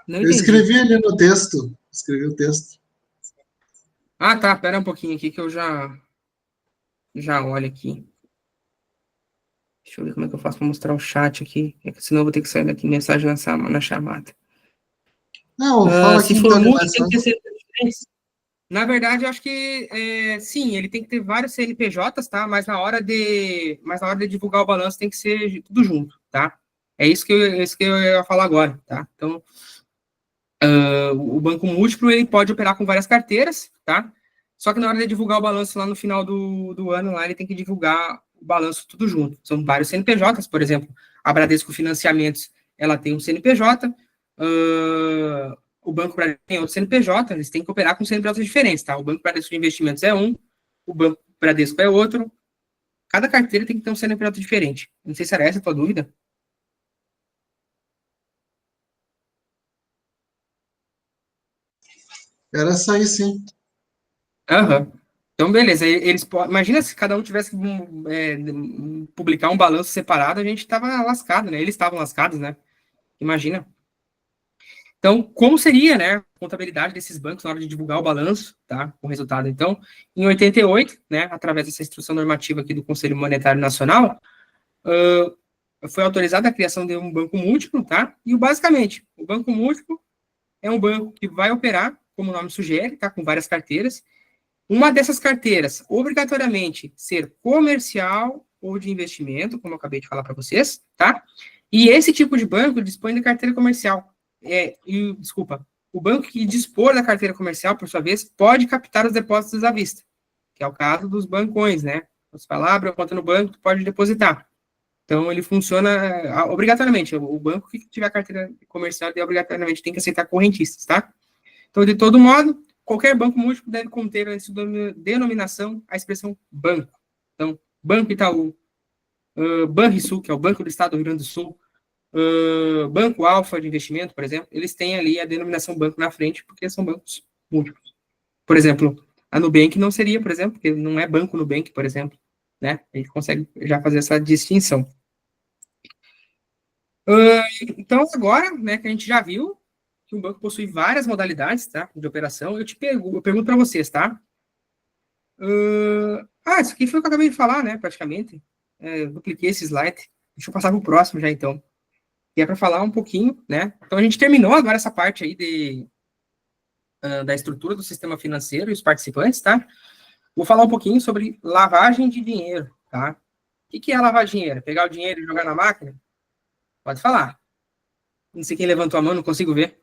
Não Eu entendi. escrevi ali no texto. Escrevi o texto. Ah, tá. Pera um pouquinho aqui que eu já olho aqui. Deixa eu ver como é que eu faço para mostrar o chat aqui. Senão eu vou ter que sair daqui mensagem na chamada. Não, fala Se aqui for então de múltiplo, mais tem que ter fácil. CNPJ diferentes. Na verdade, eu acho que sim, ele tem que ter vários CNPJs, tá? Mas na hora de divulgar o balanço tem que ser tudo junto, tá? É isso que eu ia falar agora, tá? Então, o banco múltiplo ele pode operar com várias carteiras, tá? Só que na hora de divulgar o balanço lá no final do ano, lá ele tem que divulgar o balanço tudo junto. São vários CNPJs, por exemplo, a Bradesco Financiamentos, ela tem um CNPJ, o Banco Bradesco tem outro CNPJ, eles têm que operar com CNPJs diferentes, tá? O Banco Bradesco de Investimentos é um, o Banco Bradesco é outro. Cada carteira tem que ter um CNPJ diferente. Não sei se era essa a tua dúvida. Era essa aí, sim. Aham. Então, beleza. Imagina se cada um tivesse que publicar um balanço separado, a gente estava lascado, né? Eles estavam lascados, né? Imagina. Então, como seria, né, a contabilidade desses bancos na hora de divulgar o balanço, tá? O resultado. Então, em 88, né, através dessa instrução normativa aqui do Conselho Monetário Nacional, foi autorizada a criação de um banco múltiplo, tá? E basicamente, o banco múltiplo é um banco que vai operar, como o nome sugere, tá? Com várias carteiras. Uma dessas carteiras, obrigatoriamente, ser comercial ou de investimento, como eu acabei de falar para vocês, tá? E esse tipo de banco dispõe da carteira comercial. Desculpa, o banco que dispor da carteira comercial, por sua vez, pode captar os depósitos à vista, que é o caso dos bancões, né? Você vai lá, abre a conta no banco, tu pode depositar. Então, ele funciona obrigatoriamente. O banco que tiver carteira comercial, ele obrigatoriamente tem que aceitar correntistas, tá? Então, de todo modo, qualquer banco múltiplo deve conter na sua denominação a expressão banco. Então, Banco Itaú, Banrisul, que é o Banco do Estado do Rio Grande do Sul, Banco Alfa de Investimento, por exemplo, eles têm ali a denominação banco na frente, porque são bancos múltiplos. Por exemplo, a Nubank não seria, por exemplo, porque não é Banco Nubank, por exemplo, né? A gente consegue já fazer essa distinção. Então, agora, né, que a gente já viu que um banco possui várias modalidades, tá, de operação, eu pergunto para vocês, tá? Isso aqui foi o que eu acabei de falar, né, praticamente. Dupliquei esse slide. Deixa eu passar para o próximo já, então. Que é para falar um pouquinho, né? Então, a gente terminou agora essa parte aí da estrutura do sistema financeiro e os participantes, tá? Vou falar um pouquinho sobre lavagem de dinheiro, tá? O que é lavar dinheiro? Pegar o dinheiro e jogar na máquina? Pode falar. Não sei quem levantou a mão, não consigo ver.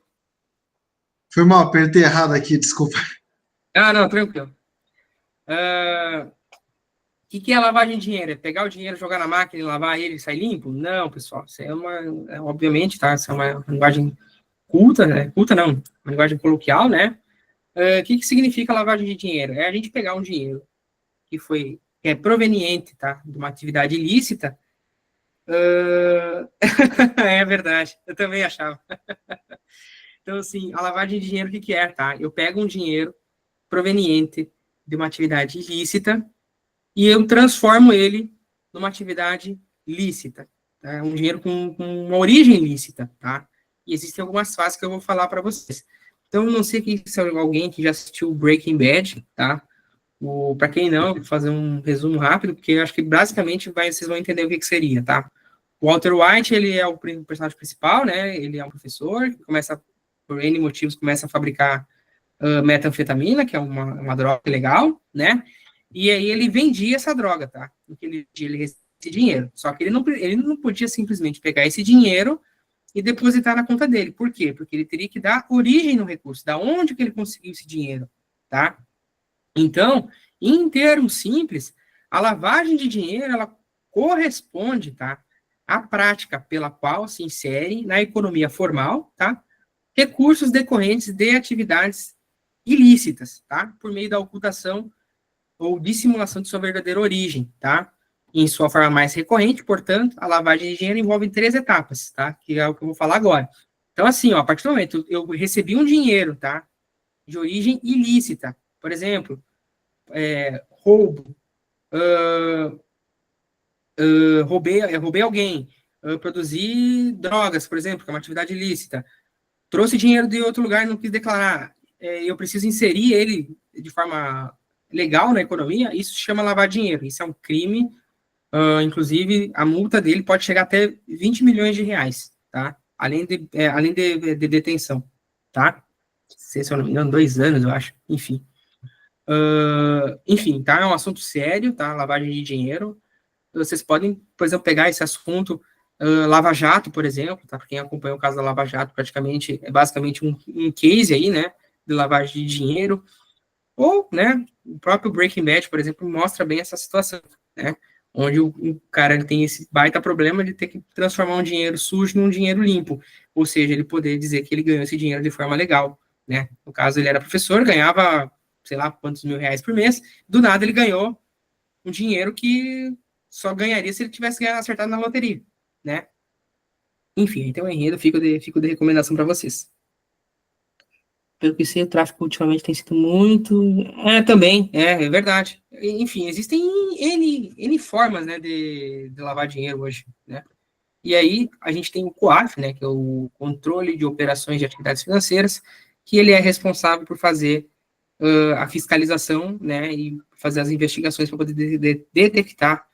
Foi mal, apertei errado aqui, desculpa. Não, tranquilo. O que é lavagem de dinheiro? É pegar o dinheiro, jogar na máquina e lavar ele e sair limpo? Não, pessoal. Isso obviamente, tá? Isso é uma linguagem culta, né? Culta não, uma linguagem coloquial, né? O que significa lavagem de dinheiro? É a gente pegar um dinheiro que é proveniente, tá? De uma atividade ilícita. É verdade, eu também achava. Então, assim, a lavagem de dinheiro, o que é, tá? Eu pego um dinheiro proveniente de uma atividade ilícita e eu transformo ele numa atividade lícita, tá? Um dinheiro com uma origem lícita, tá? E existem algumas fases que eu vou falar para vocês. Então, não sei se é alguém que já assistiu Breaking Bad, tá? Para quem não, vou fazer um resumo rápido, porque eu acho que basicamente vocês vão entender o que seria, tá? O Walter White, ele é o personagem principal, né? Ele é um professor que começa, por N motivos, começa a fabricar metanfetamina, que é uma droga legal, né? E aí ele vendia essa droga, tá? Ele recebia esse dinheiro. Só que ele não podia simplesmente pegar esse dinheiro e depositar na conta dele. Por quê? Porque ele teria que dar origem no recurso, da onde que ele conseguiu esse dinheiro, tá? Então, em termos simples, a lavagem de dinheiro, ela corresponde, tá? À prática pela qual se insere na economia formal, tá? recursos decorrentes de atividades ilícitas, tá? Por meio da ocultação ou dissimulação de sua verdadeira origem, tá? Em sua forma mais recorrente, portanto, a lavagem de dinheiro envolve 3 etapas, tá? Que é o que eu vou falar agora. Então, assim, ó, a partir do momento eu recebi um dinheiro, tá? De origem ilícita, por exemplo, roubo, roubei alguém, produzi drogas, por exemplo, que é uma atividade ilícita, trouxe dinheiro de outro lugar e não quis declarar, eu preciso inserir ele de forma legal na economia, isso se chama lavar dinheiro, isso é um crime, inclusive a multa dele pode chegar até 20 milhões de reais, tá? Além de detenção, tá? Se eu não me engano, 2 anos, eu acho, enfim. Enfim, tá? É um assunto sério, tá? Lavagem de dinheiro. Vocês podem, por exemplo, pegar esse assunto, Lava Jato, por exemplo, tá? Para quem acompanha o caso da Lava Jato, praticamente, é basicamente um case aí, né? De lavagem de dinheiro. Ou, né? O próprio Breaking Bad, por exemplo, mostra bem essa situação, né? Onde o cara ele tem esse baita problema de ter que transformar um dinheiro sujo num dinheiro limpo. Ou seja, ele poder dizer que ele ganhou esse dinheiro de forma legal, né? No caso, ele era professor, ganhava, sei lá, quantos mil reais por mês. Do nada, ele ganhou um dinheiro que só ganharia se ele tivesse acertado na loteria, né? Enfim, então o enredo fico de recomendação para vocês. Pelo que sei, o tráfico ultimamente tem sido muito... também, é verdade. Enfim, existem N formas, né, de lavar dinheiro hoje, né? E aí, a gente tem o COAF, né, que é o Controle de Operações de Atividades Financeiras, que ele é responsável por fazer a fiscalização, né, e fazer as investigações para poder detectar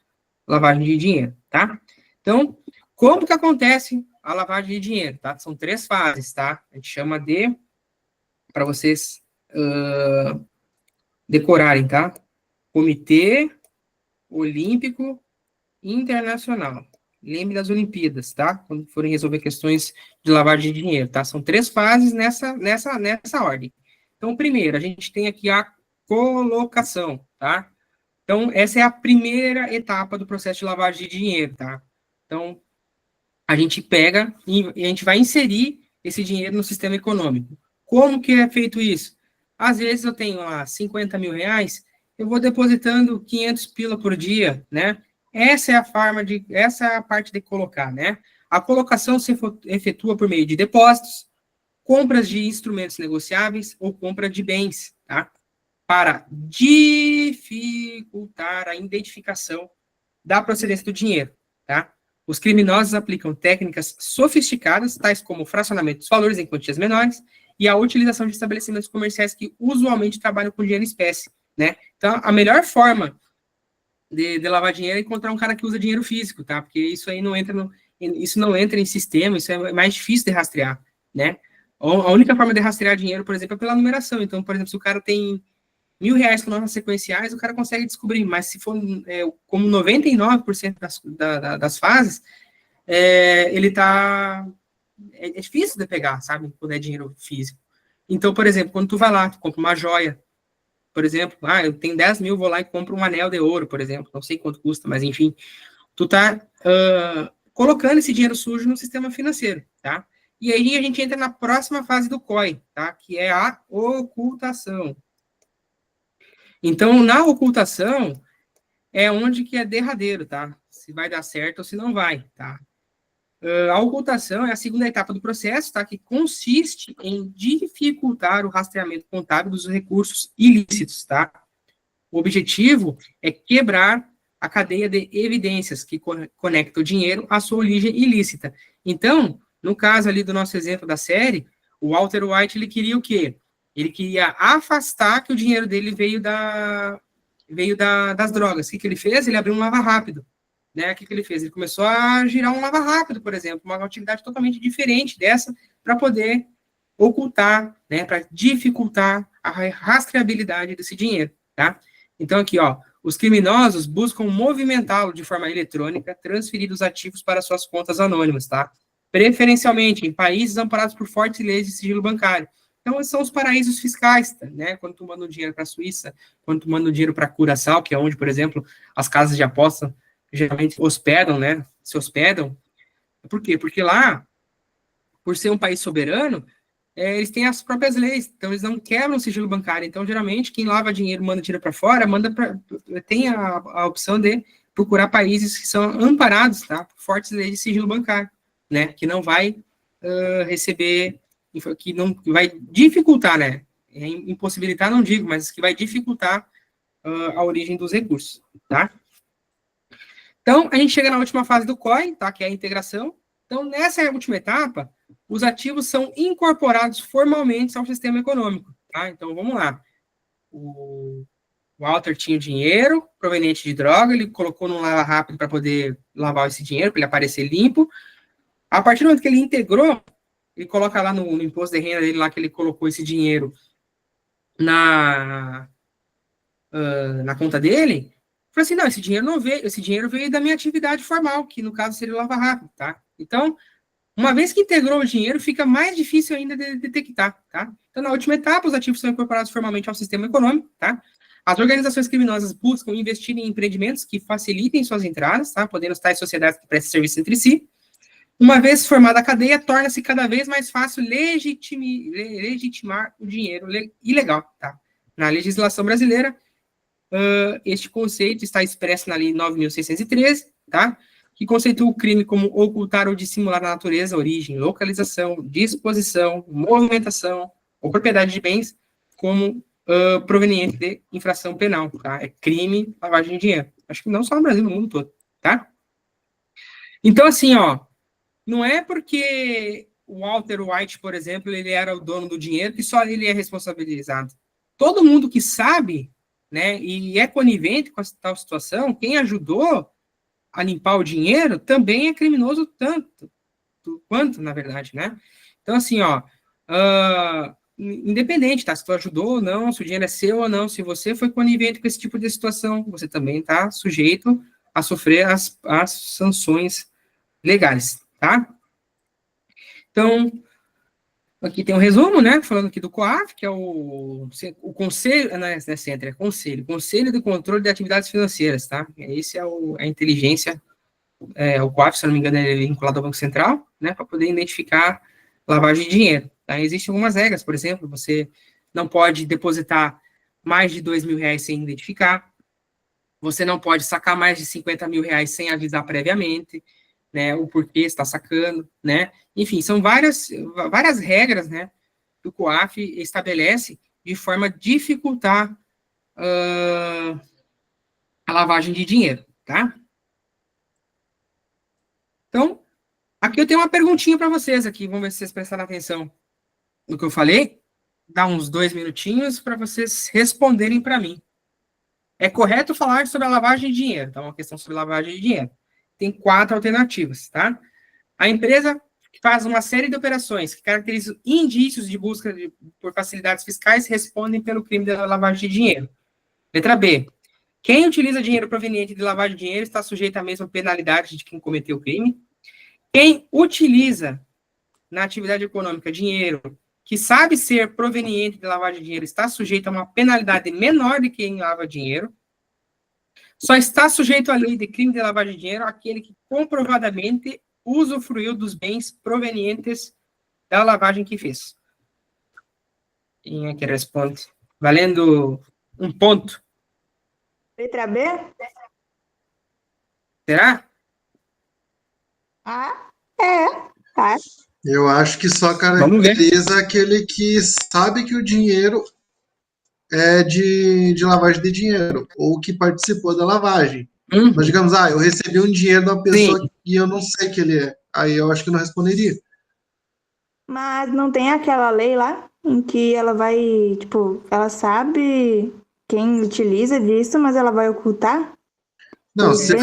lavagem de dinheiro, tá? Então, como que acontece a lavagem de dinheiro, tá? São 3 fases, tá? A gente chama de, para vocês decorarem, tá? Comitê Olímpico Internacional. Lembre das Olimpíadas, tá? Quando forem resolver questões de lavagem de dinheiro, tá? São 3 fases nessa ordem. Então, primeiro, a gente tem aqui a colocação, tá? Então, essa é a primeira etapa do processo de lavagem de dinheiro, tá? Então, a gente pega e a gente vai inserir esse dinheiro no sistema econômico. Como que é feito isso? Às vezes eu tenho lá 50 mil reais, eu vou depositando 500 pila por dia, né? Essa é a parte de colocar, né? A colocação se efetua por meio de depósitos, compras de instrumentos negociáveis ou compra de bens, tá? Para dificultar a identificação da procedência do dinheiro, tá? Os criminosos aplicam técnicas sofisticadas, tais como o fracionamento dos valores em quantias menores e a utilização de estabelecimentos comerciais que usualmente trabalham com dinheiro em espécie, né? Então, a melhor forma de lavar dinheiro é encontrar um cara que usa dinheiro físico, tá? Porque isso aí não entra em sistema, isso é mais difícil de rastrear, né? A única forma de rastrear dinheiro, por exemplo, é pela numeração. Então, por exemplo, se o cara tem R$ 1.000 com notas sequenciais, o cara consegue descobrir, mas se for como 99% das fases, ele tá... É difícil de pegar, sabe? Quando é dinheiro físico. Então, por exemplo, quando tu vai lá, tu compra uma joia, por exemplo, eu tenho 10 mil, vou lá e compro um anel de ouro, por exemplo, não sei quanto custa, mas enfim, tu tá colocando esse dinheiro sujo no sistema financeiro, tá? E aí a gente entra na próxima fase do COI, tá? Que é a ocultação. Então, na ocultação, é onde que é derradeiro, tá? Se vai dar certo ou se não vai, tá? A ocultação é a segunda etapa do processo, tá? Que consiste em dificultar o rastreamento contábil dos recursos ilícitos, tá? O objetivo é quebrar a cadeia de evidências que conecta o dinheiro à sua origem ilícita. Então, no caso ali do nosso exemplo da série, o Walter White, ele queria o quê? Ele queria afastar que o dinheiro dele veio das drogas. O que ele fez? Ele abriu um lava-rápido. Né? O que ele fez? Ele começou a girar um lava-rápido, por exemplo, uma atividade totalmente diferente dessa, para poder ocultar, né? Para dificultar a rastreabilidade desse dinheiro, tá? Então, aqui, ó, os criminosos buscam movimentá-lo de forma eletrônica, transferir os ativos para suas contas anônimas, tá? Preferencialmente em países amparados por fortes leis de sigilo bancário. Então, são os paraísos fiscais, né? Quando tu manda o dinheiro para a Suíça, quando tu manda o dinheiro para Curaçao, que é onde, por exemplo, as casas de aposta geralmente hospedam, né? Se hospedam. Por quê? Porque lá, por ser um país soberano, eles têm as próprias leis, então eles não quebram o sigilo bancário. Então, geralmente, quem lava dinheiro, manda dinheiro para fora, tem a opção de procurar países que são amparados, tá, por fortes leis de sigilo bancário, né, que não vai receber, que não que vai dificultar, né, impossibilitar, não digo, mas que vai dificultar a origem dos recursos, tá? Então, a gente chega na última fase do COI, tá, que é a integração. Então, nessa última etapa, os ativos são incorporados formalmente ao sistema econômico, tá? Então, vamos lá. O Walter tinha dinheiro proveniente de droga, ele colocou num lava rápido para poder lavar esse dinheiro, para ele aparecer limpo. A partir do momento que ele integrou, ele coloca lá no imposto de renda dele, lá que ele colocou esse dinheiro na conta dele, falou assim, não, esse dinheiro não veio, esse dinheiro veio da minha atividade formal, que no caso seria o lava rápido, tá? Então, uma vez que integrou o dinheiro, fica mais difícil ainda de detectar, tá? Então, na última etapa, os ativos são incorporados formalmente ao sistema econômico, tá? As organizações criminosas buscam investir em empreendimentos que facilitem suas entradas, tá? Podendo tais sociedades que prestam serviço entre si. Uma vez formada a cadeia, torna-se cada vez mais fácil legitimar o dinheiro ilegal, tá? Na legislação brasileira, este conceito está expresso na Lei 9.613, tá? Que conceitua o crime como ocultar ou dissimular a natureza, origem, localização, disposição, movimentação ou propriedade de bens como proveniente de infração penal, tá? É crime, lavagem de dinheiro. Acho que não só no Brasil, no mundo todo, tá? Então, assim, ó, não é porque o Walter White, por exemplo, ele era o dono do dinheiro que só ele é responsabilizado. Todo mundo que sabe, né, e é conivente com a tal situação, quem ajudou a limpar o dinheiro também é criminoso tanto quanto, na verdade, né? Então, assim, ó, independente, tá? Se tu ajudou ou não, se o dinheiro é seu ou não, se você foi conivente com esse tipo de situação, você também tá sujeito a sofrer as sanções legais, tá? Então, aqui tem um resumo, né? Falando aqui do COAF, que é o Conselho, não é Centro, é Conselho de Controle de Atividades Financeiras, tá? Esse é a inteligência, o COAF, se não me engano, é vinculado ao Banco Central, né? Para poder identificar lavagem de dinheiro. Tá? Existem algumas regras, por exemplo, você não pode depositar mais de R$ 2.000 sem identificar, você não pode sacar mais de R$ 50.000 sem avisar previamente, né, o porquê está sacando, né, enfim, são várias regras, né, que o COAF estabelece de forma a dificultar a lavagem de dinheiro, tá? Então, aqui eu tenho uma perguntinha para vocês aqui, vamos ver se vocês prestaram atenção no que eu falei, dá uns 2 minutinhos para vocês responderem para mim. É correto falar sobre a lavagem de dinheiro, então, uma questão sobre lavagem de dinheiro. Tem 4 alternativas, tá? A empresa faz uma série de operações que caracterizam indícios de busca por facilidades fiscais respondem pelo crime de lavagem de dinheiro. Letra B. Quem utiliza dinheiro proveniente de lavagem de dinheiro está sujeito à mesma penalidade de quem cometeu o crime. Quem utiliza na atividade econômica dinheiro que sabe ser proveniente de lavagem de dinheiro está sujeito a uma penalidade menor de quem lava dinheiro. Só está sujeito à lei de crime de lavagem de dinheiro aquele que comprovadamente usufruiu dos bens provenientes da lavagem que fez. Quem é que responde? Valendo 1 ponto. Letra B? Será? Tá. Eu acho que só caracteriza aquele que sabe que o dinheiro é de lavagem de dinheiro, ou que participou da lavagem. Mas digamos, eu recebi um dinheiro de uma pessoa e eu não sei que ele é. Aí eu acho que não responderia. Mas não tem aquela lei lá em que ela vai, tipo, ela sabe quem utiliza disso, mas ela vai ocultar? Não, se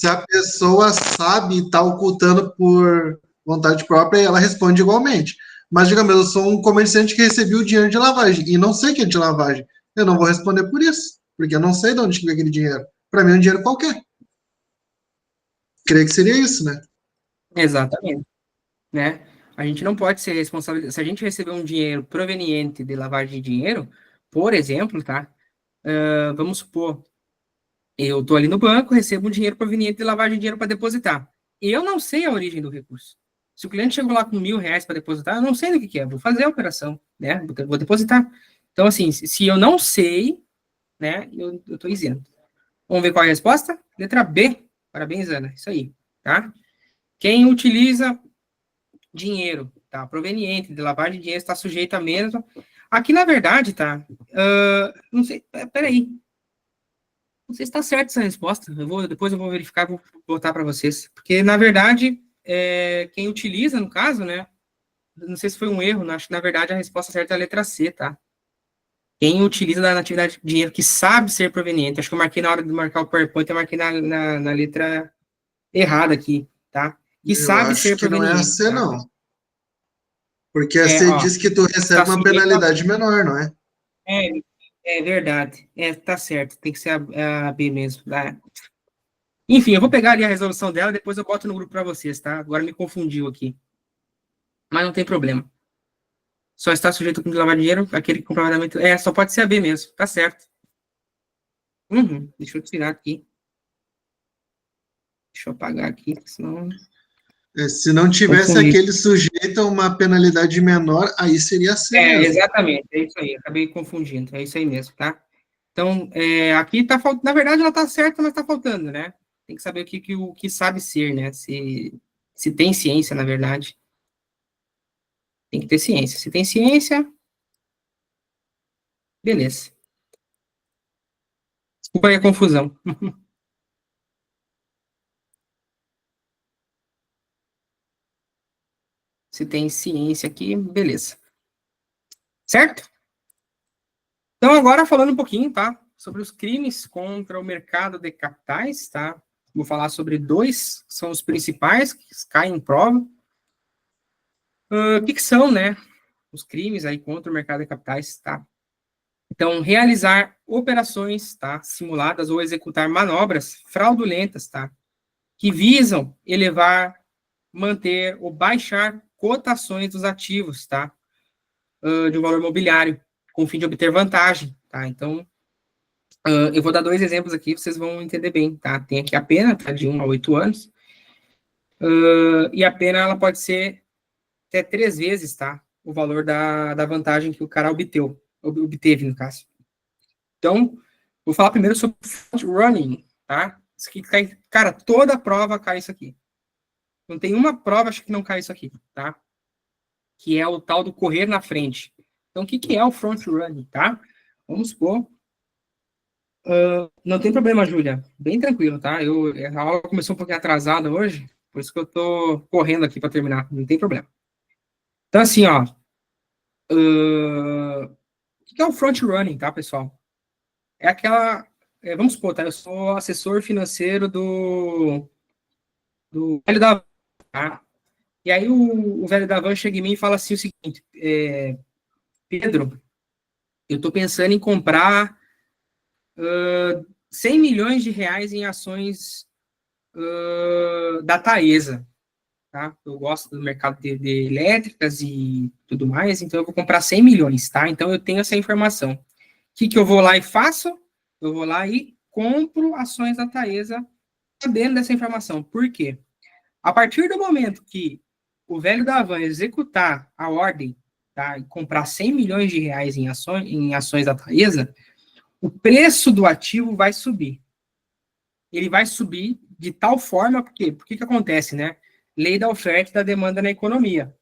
a pessoa sabe e está ocultando por vontade própria, ela responde igualmente. Mas, digamos, eu sou um comerciante que recebeu o dinheiro de lavagem e não sei que é de lavagem. Eu não vou responder por isso, porque eu não sei de onde veio aquele dinheiro. Para mim é um dinheiro qualquer. Creio que seria isso, né? Exatamente. Né? A gente não pode ser responsável. Se a gente receber um dinheiro proveniente de lavagem de dinheiro, por exemplo, tá? Vamos supor, eu estou ali no banco, recebo um dinheiro proveniente de lavagem de dinheiro para depositar. Eu não sei a origem do recurso. Se o cliente chegou lá com R$1.000 para depositar, eu não sei do que é, vou fazer a operação, né? Vou depositar. Então, assim, se eu não sei, né, eu estou isento. Vamos ver qual é a resposta? Letra B. Parabéns, Ana. Isso aí, tá? Quem utiliza dinheiro, tá? Proveniente de lavagem de dinheiro está sujeito a mesma. Aqui, na verdade, tá? Não sei, peraí. Não sei se está certa essa resposta. Depois eu vou verificar, vou botar para vocês. Porque, na verdade, quem utiliza, no caso, né? Não sei se foi um erro, acho que, na verdade, a resposta certa é a letra C, tá? Quem utiliza da atividade de dinheiro que sabe ser proveniente. Acho que eu marquei na hora de marcar o PowerPoint, eu marquei na letra errada aqui, tá? Que Eu sabe ser acho que não é a proveniente. C, Tá? não. Porque a C Ó, diz que tu recebe uma penalidade menor, não é? É verdade. Tá certo. Tem que ser a B mesmo. Tá? Enfim, eu vou pegar ali a resolução dela, depois eu boto no grupo para vocês, tá? Agora me confundiu aqui. Mas não tem problema. Só está sujeito a lavar dinheiro, aquele que comprovadamente... só pode ser a B mesmo. Tá certo. Deixa eu tirar aqui. Deixa eu apagar aqui, senão... Se não tivesse Confundi. aquele sujeito a uma penalidade menor, aí seria C mesmo. Exatamente. É isso aí. Acabei confundindo. É isso aí mesmo, tá? Então, aqui tá faltando... Na verdade, ela tá certa, mas tá faltando, né? Tem que saber o que sabe ser, né? Se tem ciência, na verdade. Tem que ter ciência. Se tem ciência, beleza. Desculpa aí a confusão. Se tem ciência aqui, beleza. Certo? Então, agora falando um pouquinho, tá? Sobre os crimes contra o mercado de capitais, tá? Vou falar sobre 2, que são os principais, que caem em prova. O que são, né? Os crimes aí contra o mercado de capitais, tá? Então, realizar operações, tá? Simuladas ou executar manobras fraudulentas, tá? Que visam elevar, manter ou baixar cotações dos ativos, tá? De um valor imobiliário, com o fim de obter vantagem, tá? Então, eu vou dar 2 exemplos aqui, vocês vão entender bem, tá? Tem aqui a pena, tá? De 1 a 8 anos. E a pena, ela pode ser até 3 vezes, tá? O valor da vantagem que o cara obteve, no caso. Então, vou falar primeiro sobre front running, tá? Isso aqui cai, cara, toda prova cai isso aqui. Não tem uma prova, acho que não cai isso aqui, tá? Que é o tal do correr na frente. Então, o que é o front running, tá? Vamos supor. Não tem problema, Júlia. Bem tranquilo, tá? A aula começou um pouquinho atrasada hoje, por isso que eu tô correndo aqui para terminar. Não tem problema. Então, assim, ó. O que é o front running, tá, pessoal? É aquela... vamos supor, tá? Eu sou assessor financeiro do velho da van, tá? E aí o velho da van chega em mim e fala assim o seguinte, Pedro, eu tô pensando em comprar 100 milhões de reais em ações da Taesa, tá? Eu gosto do mercado de elétricas e tudo mais, então eu vou comprar 100 milhões, tá? Então eu tenho essa informação. O que eu vou lá e faço? Eu vou lá e compro ações da Taesa sabendo dessa informação. Por quê? A partir do momento que o velho da van executar a ordem, tá, e comprar 100 milhões de reais em ações da Taesa, o preço do ativo vai subir. Ele vai subir de tal forma, porque que acontece, né? Lei da oferta e da demanda na economia.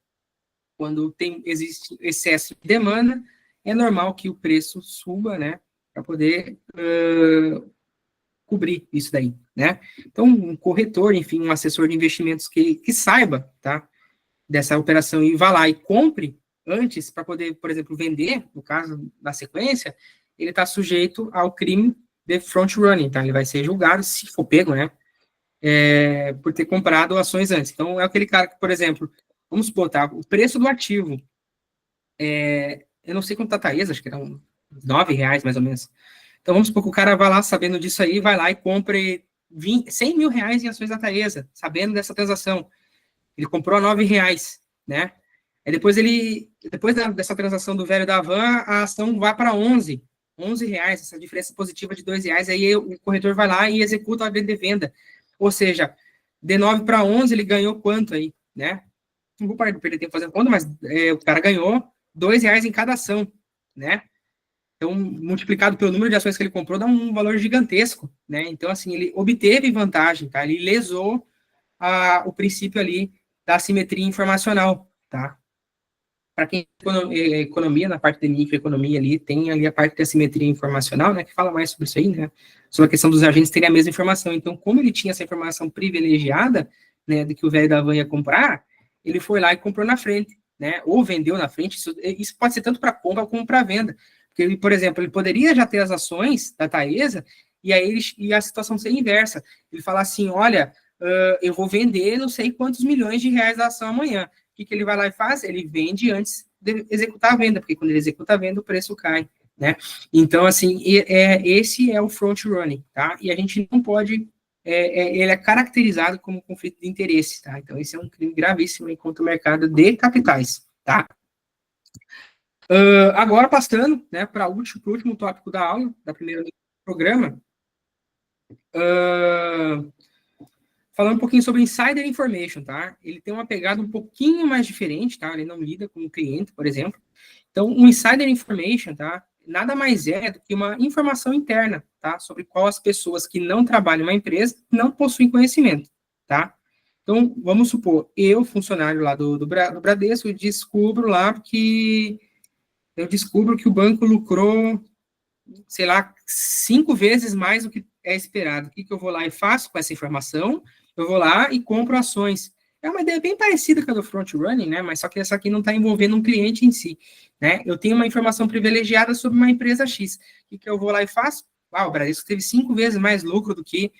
Quando existe excesso de demanda, é normal que o preço suba, né? Para poder cobrir isso daí, né? Então, um corretor, enfim, um assessor de investimentos que saiba, tá? Dessa operação e vá lá e compre antes para poder, por exemplo, vender, no caso da sequência, ele está sujeito ao crime de front running, tá? Ele vai ser julgado, se for pego, né? Por ter comprado ações antes. Então, é aquele cara que, por exemplo, vamos supor, tá? O preço do ativo, eu não sei quanto tá a Taesa, acho que era uns R$9, mais ou menos. Então, vamos supor que o cara vai lá, sabendo disso aí, vai lá e compre 100 mil reais em ações da Taesa, sabendo dessa transação. Ele comprou a R$9, né? Aí depois dessa transação do velho da van, a ação vai para 11 reais, essa diferença positiva de R$2, aí o corretor vai lá e executa a venda. Ou seja, de 9 para 11, ele ganhou quanto aí, né? não vou perder tempo fazendo conta, mas o cara ganhou R$2 em cada ação, né? Então, multiplicado pelo número de ações que ele comprou, dá um valor gigantesco, né? Então, assim, ele obteve vantagem, tá? Ele lesou o princípio ali da assimetria informacional, tá? Para quem economia, na parte de microeconomia ali, tem ali a parte de assimetria informacional, né? Que fala mais sobre isso aí, né? Sobre a questão dos agentes terem a mesma informação. Então, como ele tinha essa informação privilegiada, né, de que o velho da van ia comprar, ele foi lá e comprou na frente, né? Ou vendeu na frente. Isso pode ser tanto para compra como para venda. Porque, ele, por exemplo, ele poderia já ter as ações da Taesa e aí a situação ser inversa. Ele fala assim, olha, eu vou vender não sei quantos milhões de reais da ação amanhã. O que ele vai lá e faz? Ele vende antes de executar a venda, porque quando ele executa a venda, o preço cai, né? Então, assim, esse é o front running, tá? E a gente não pode... ele é caracterizado como conflito de interesse, tá? Então, esse é um crime gravíssimo contra o mercado de capitais, tá? Agora, passando, né, para o último tópico da aula, da primeira do programa, falando um pouquinho sobre Insider Information, tá? Ele tem uma pegada um pouquinho mais diferente, tá? Ele não lida com o cliente, por exemplo. Então, o Insider Information, tá? Nada mais é do que uma informação interna, tá? Sobre qual as pessoas que não trabalham na empresa não possuem conhecimento, tá? Então, vamos supor, eu, funcionário lá do Bradesco, eu descubro que o banco lucrou, sei lá, 5 vezes mais do que é esperado. O que eu vou lá e faço com essa informação? Eu vou lá e compro ações. É uma ideia bem parecida com a do front running, né? Mas só que essa aqui não está envolvendo um cliente em si, né? Eu tenho uma informação privilegiada sobre uma empresa X. O que eu vou lá e faço? O Bradesco teve 5 vezes mais lucro do que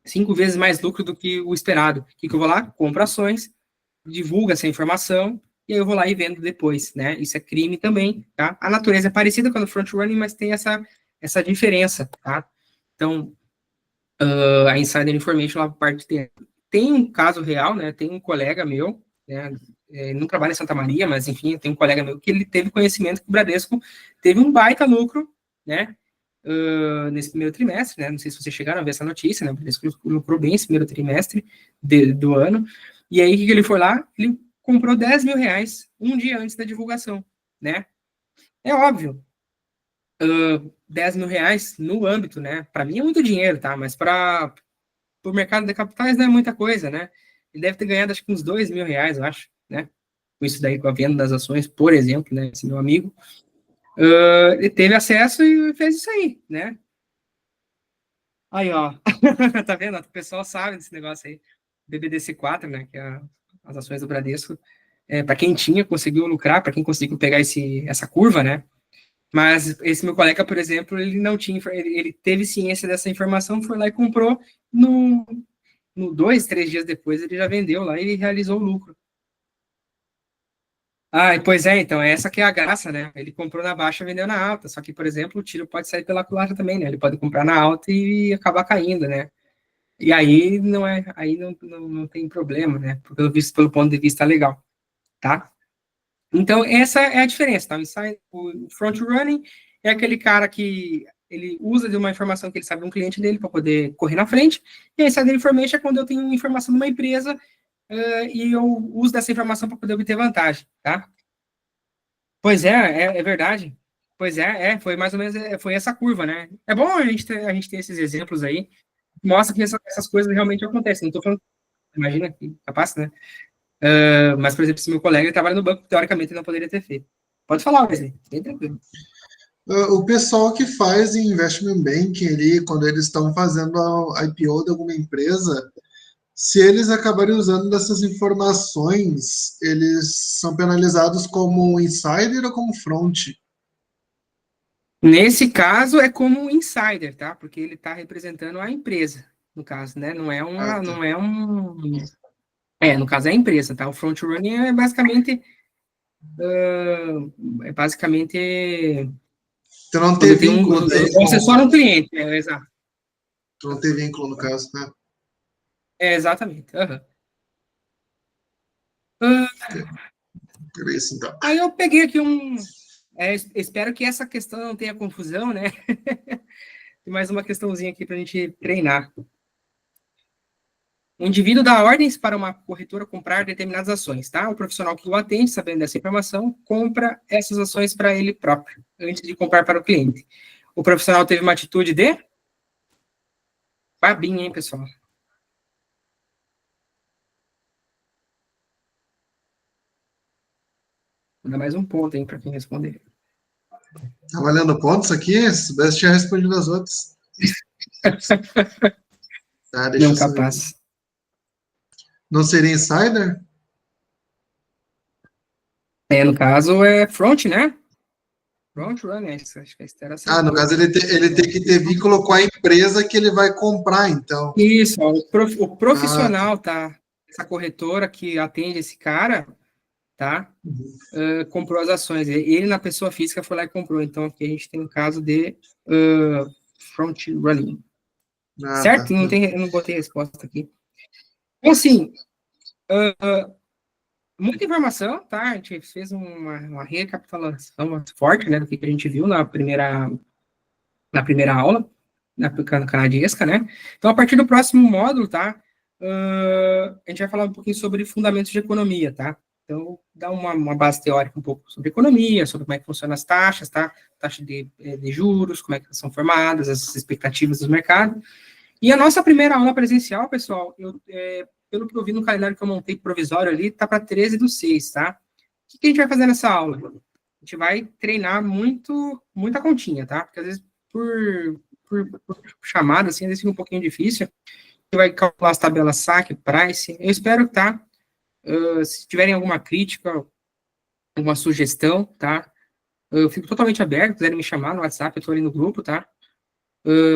5 vezes mais lucro do que o esperado. O que eu vou lá? Compro ações, divulgo essa informação e aí eu vou lá e vendo depois, né? Isso é crime também, tá? A natureza é parecida com a do front running, mas tem essa diferença, tá? Então, a Insider Information, lá parte tem um caso real, né? Tem um colega meu, né? Não trabalha em Santa Maria, mas enfim, tem um colega meu que ele teve conhecimento que o Bradesco teve um baita lucro, né? Nesse primeiro trimestre, né? Não sei se vocês chegaram a ver essa notícia, né? O Bradesco lucrou bem esse primeiro trimestre do ano. E aí, o que ele foi lá? Ele comprou R$10.000 um dia antes da divulgação, né? É óbvio, R$10.000 no âmbito, né? Para mim é muito dinheiro, tá? Mas para o mercado de capitais não é muita coisa, né? Ele deve ter ganhado, acho que uns R$2.000, eu acho, né? Com isso daí, com a venda das ações, por exemplo, né? Esse meu amigo. Ele teve acesso e fez isso aí, né? Aí, ó. Tá vendo? O pessoal sabe desse negócio aí. BBDC4, né? Que é as ações do Bradesco. Para quem tinha, conseguiu lucrar, para quem conseguiu pegar essa curva, né? Mas esse meu colega, por exemplo, ele não tinha, ele teve ciência dessa informação, foi lá e comprou, no 2, 3 dias depois ele já vendeu lá e realizou o lucro. Pois então, essa que é a graça, né? Ele comprou na baixa e vendeu na alta, só que, por exemplo, o tiro pode sair pela culatra também, né? Ele pode comprar na alta e acabar caindo, né? E aí não tem problema, né? Pelo ponto de vista legal, tá? Então, essa é a diferença, tá? O front running é aquele cara que ele usa de uma informação que ele sabe de um cliente dele para poder correr na frente, e a insider information é quando eu tenho informação de uma empresa e eu uso dessa informação para poder obter vantagem, tá? Pois é verdade. Pois foi mais ou menos, foi essa curva, né? É bom a gente ter esses exemplos aí, mostra que essas coisas realmente acontecem. Não estou falando, imagina, que capaz, né? Mas, por exemplo, se meu colega trabalha no banco, teoricamente ele não poderia ter feito. Pode falar, Wesley, bem tranquilo. O pessoal que faz investment banking ali, quando eles estão fazendo a IPO de alguma empresa, se eles acabarem usando dessas informações, eles são penalizados como insider ou como front? Nesse caso, é como um insider, tá? Porque ele está representando a empresa, no caso, né? Não é no caso é a empresa, tá? O front running é basicamente Tu não tem vínculo você só no cliente, exato. Tu não tem vínculo no caso, né? Exatamente. Isso, então. Aí eu peguei aqui espero que essa questão não tenha confusão, né? Tem mais uma questãozinha aqui para a gente treinar. O indivíduo dá ordens para uma corretora comprar determinadas ações, tá? O profissional que o atende, sabendo dessa informação, compra essas ações para ele próprio, antes de comprar para o cliente. O profissional teve uma atitude de... Babinha, hein, pessoal? Vou dar mais um ponto aí para quem responder. Tá valendo pontos aqui? Se soubesse, tinha respondido as outras. Tá, deixa Não eu saber. capaz. Não seria insider? No caso, é front, né? Front run, né? Acho que a Esther acertou. No caso, ele tem que ter vínculo com a empresa que ele vai comprar, então. Isso, ó, o profissional, tá? Essa corretora que atende esse cara, tá? Comprou as ações. Ele, na pessoa física, foi lá e comprou. Então, aqui a gente tem um caso de front running. Certo? Tá. Eu não botei resposta aqui. Então, assim, muita informação, tá? A gente fez uma recapitulação forte, né, do que a gente viu na primeira aula, na canadiesca, né? Então, a partir do próximo módulo, tá? A gente vai falar um pouquinho sobre fundamentos de economia, tá? Então, dá uma base teórica um pouco sobre economia, sobre como é que funcionam as taxas, tá? Taxa de juros, como é que elas são formadas, as expectativas do mercado. E a nossa primeira aula presencial, pessoal, pelo que eu vi no calendário que eu montei provisório ali, tá para 13/6, tá? O que a gente vai fazer nessa aula? A gente vai treinar muita continha, tá? Porque às vezes por chamada, assim, às vezes fica um pouquinho difícil. Você vai calcular as tabelas saque, price. Eu espero que, tá? Se tiverem alguma crítica, alguma sugestão, tá? Eu fico totalmente aberto, se quiserem me chamar no WhatsApp, eu tô ali no grupo, tá?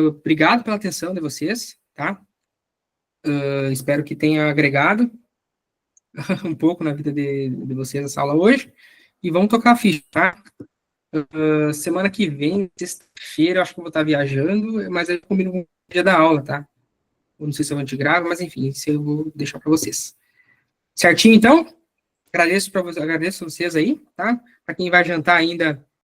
Obrigado pela atenção de vocês, tá? Espero que tenha agregado um pouco na vida de vocês essa aula hoje. E vamos tocar a ficha, tá? Semana que vem, sexta-feira, eu acho que eu vou estar viajando, mas eu combino com o dia da aula, tá? Eu não sei se eu te gravo, mas enfim, isso eu vou deixar para vocês. Certinho, então? Agradeço vocês aí, tá? Para quem vai jantar ainda,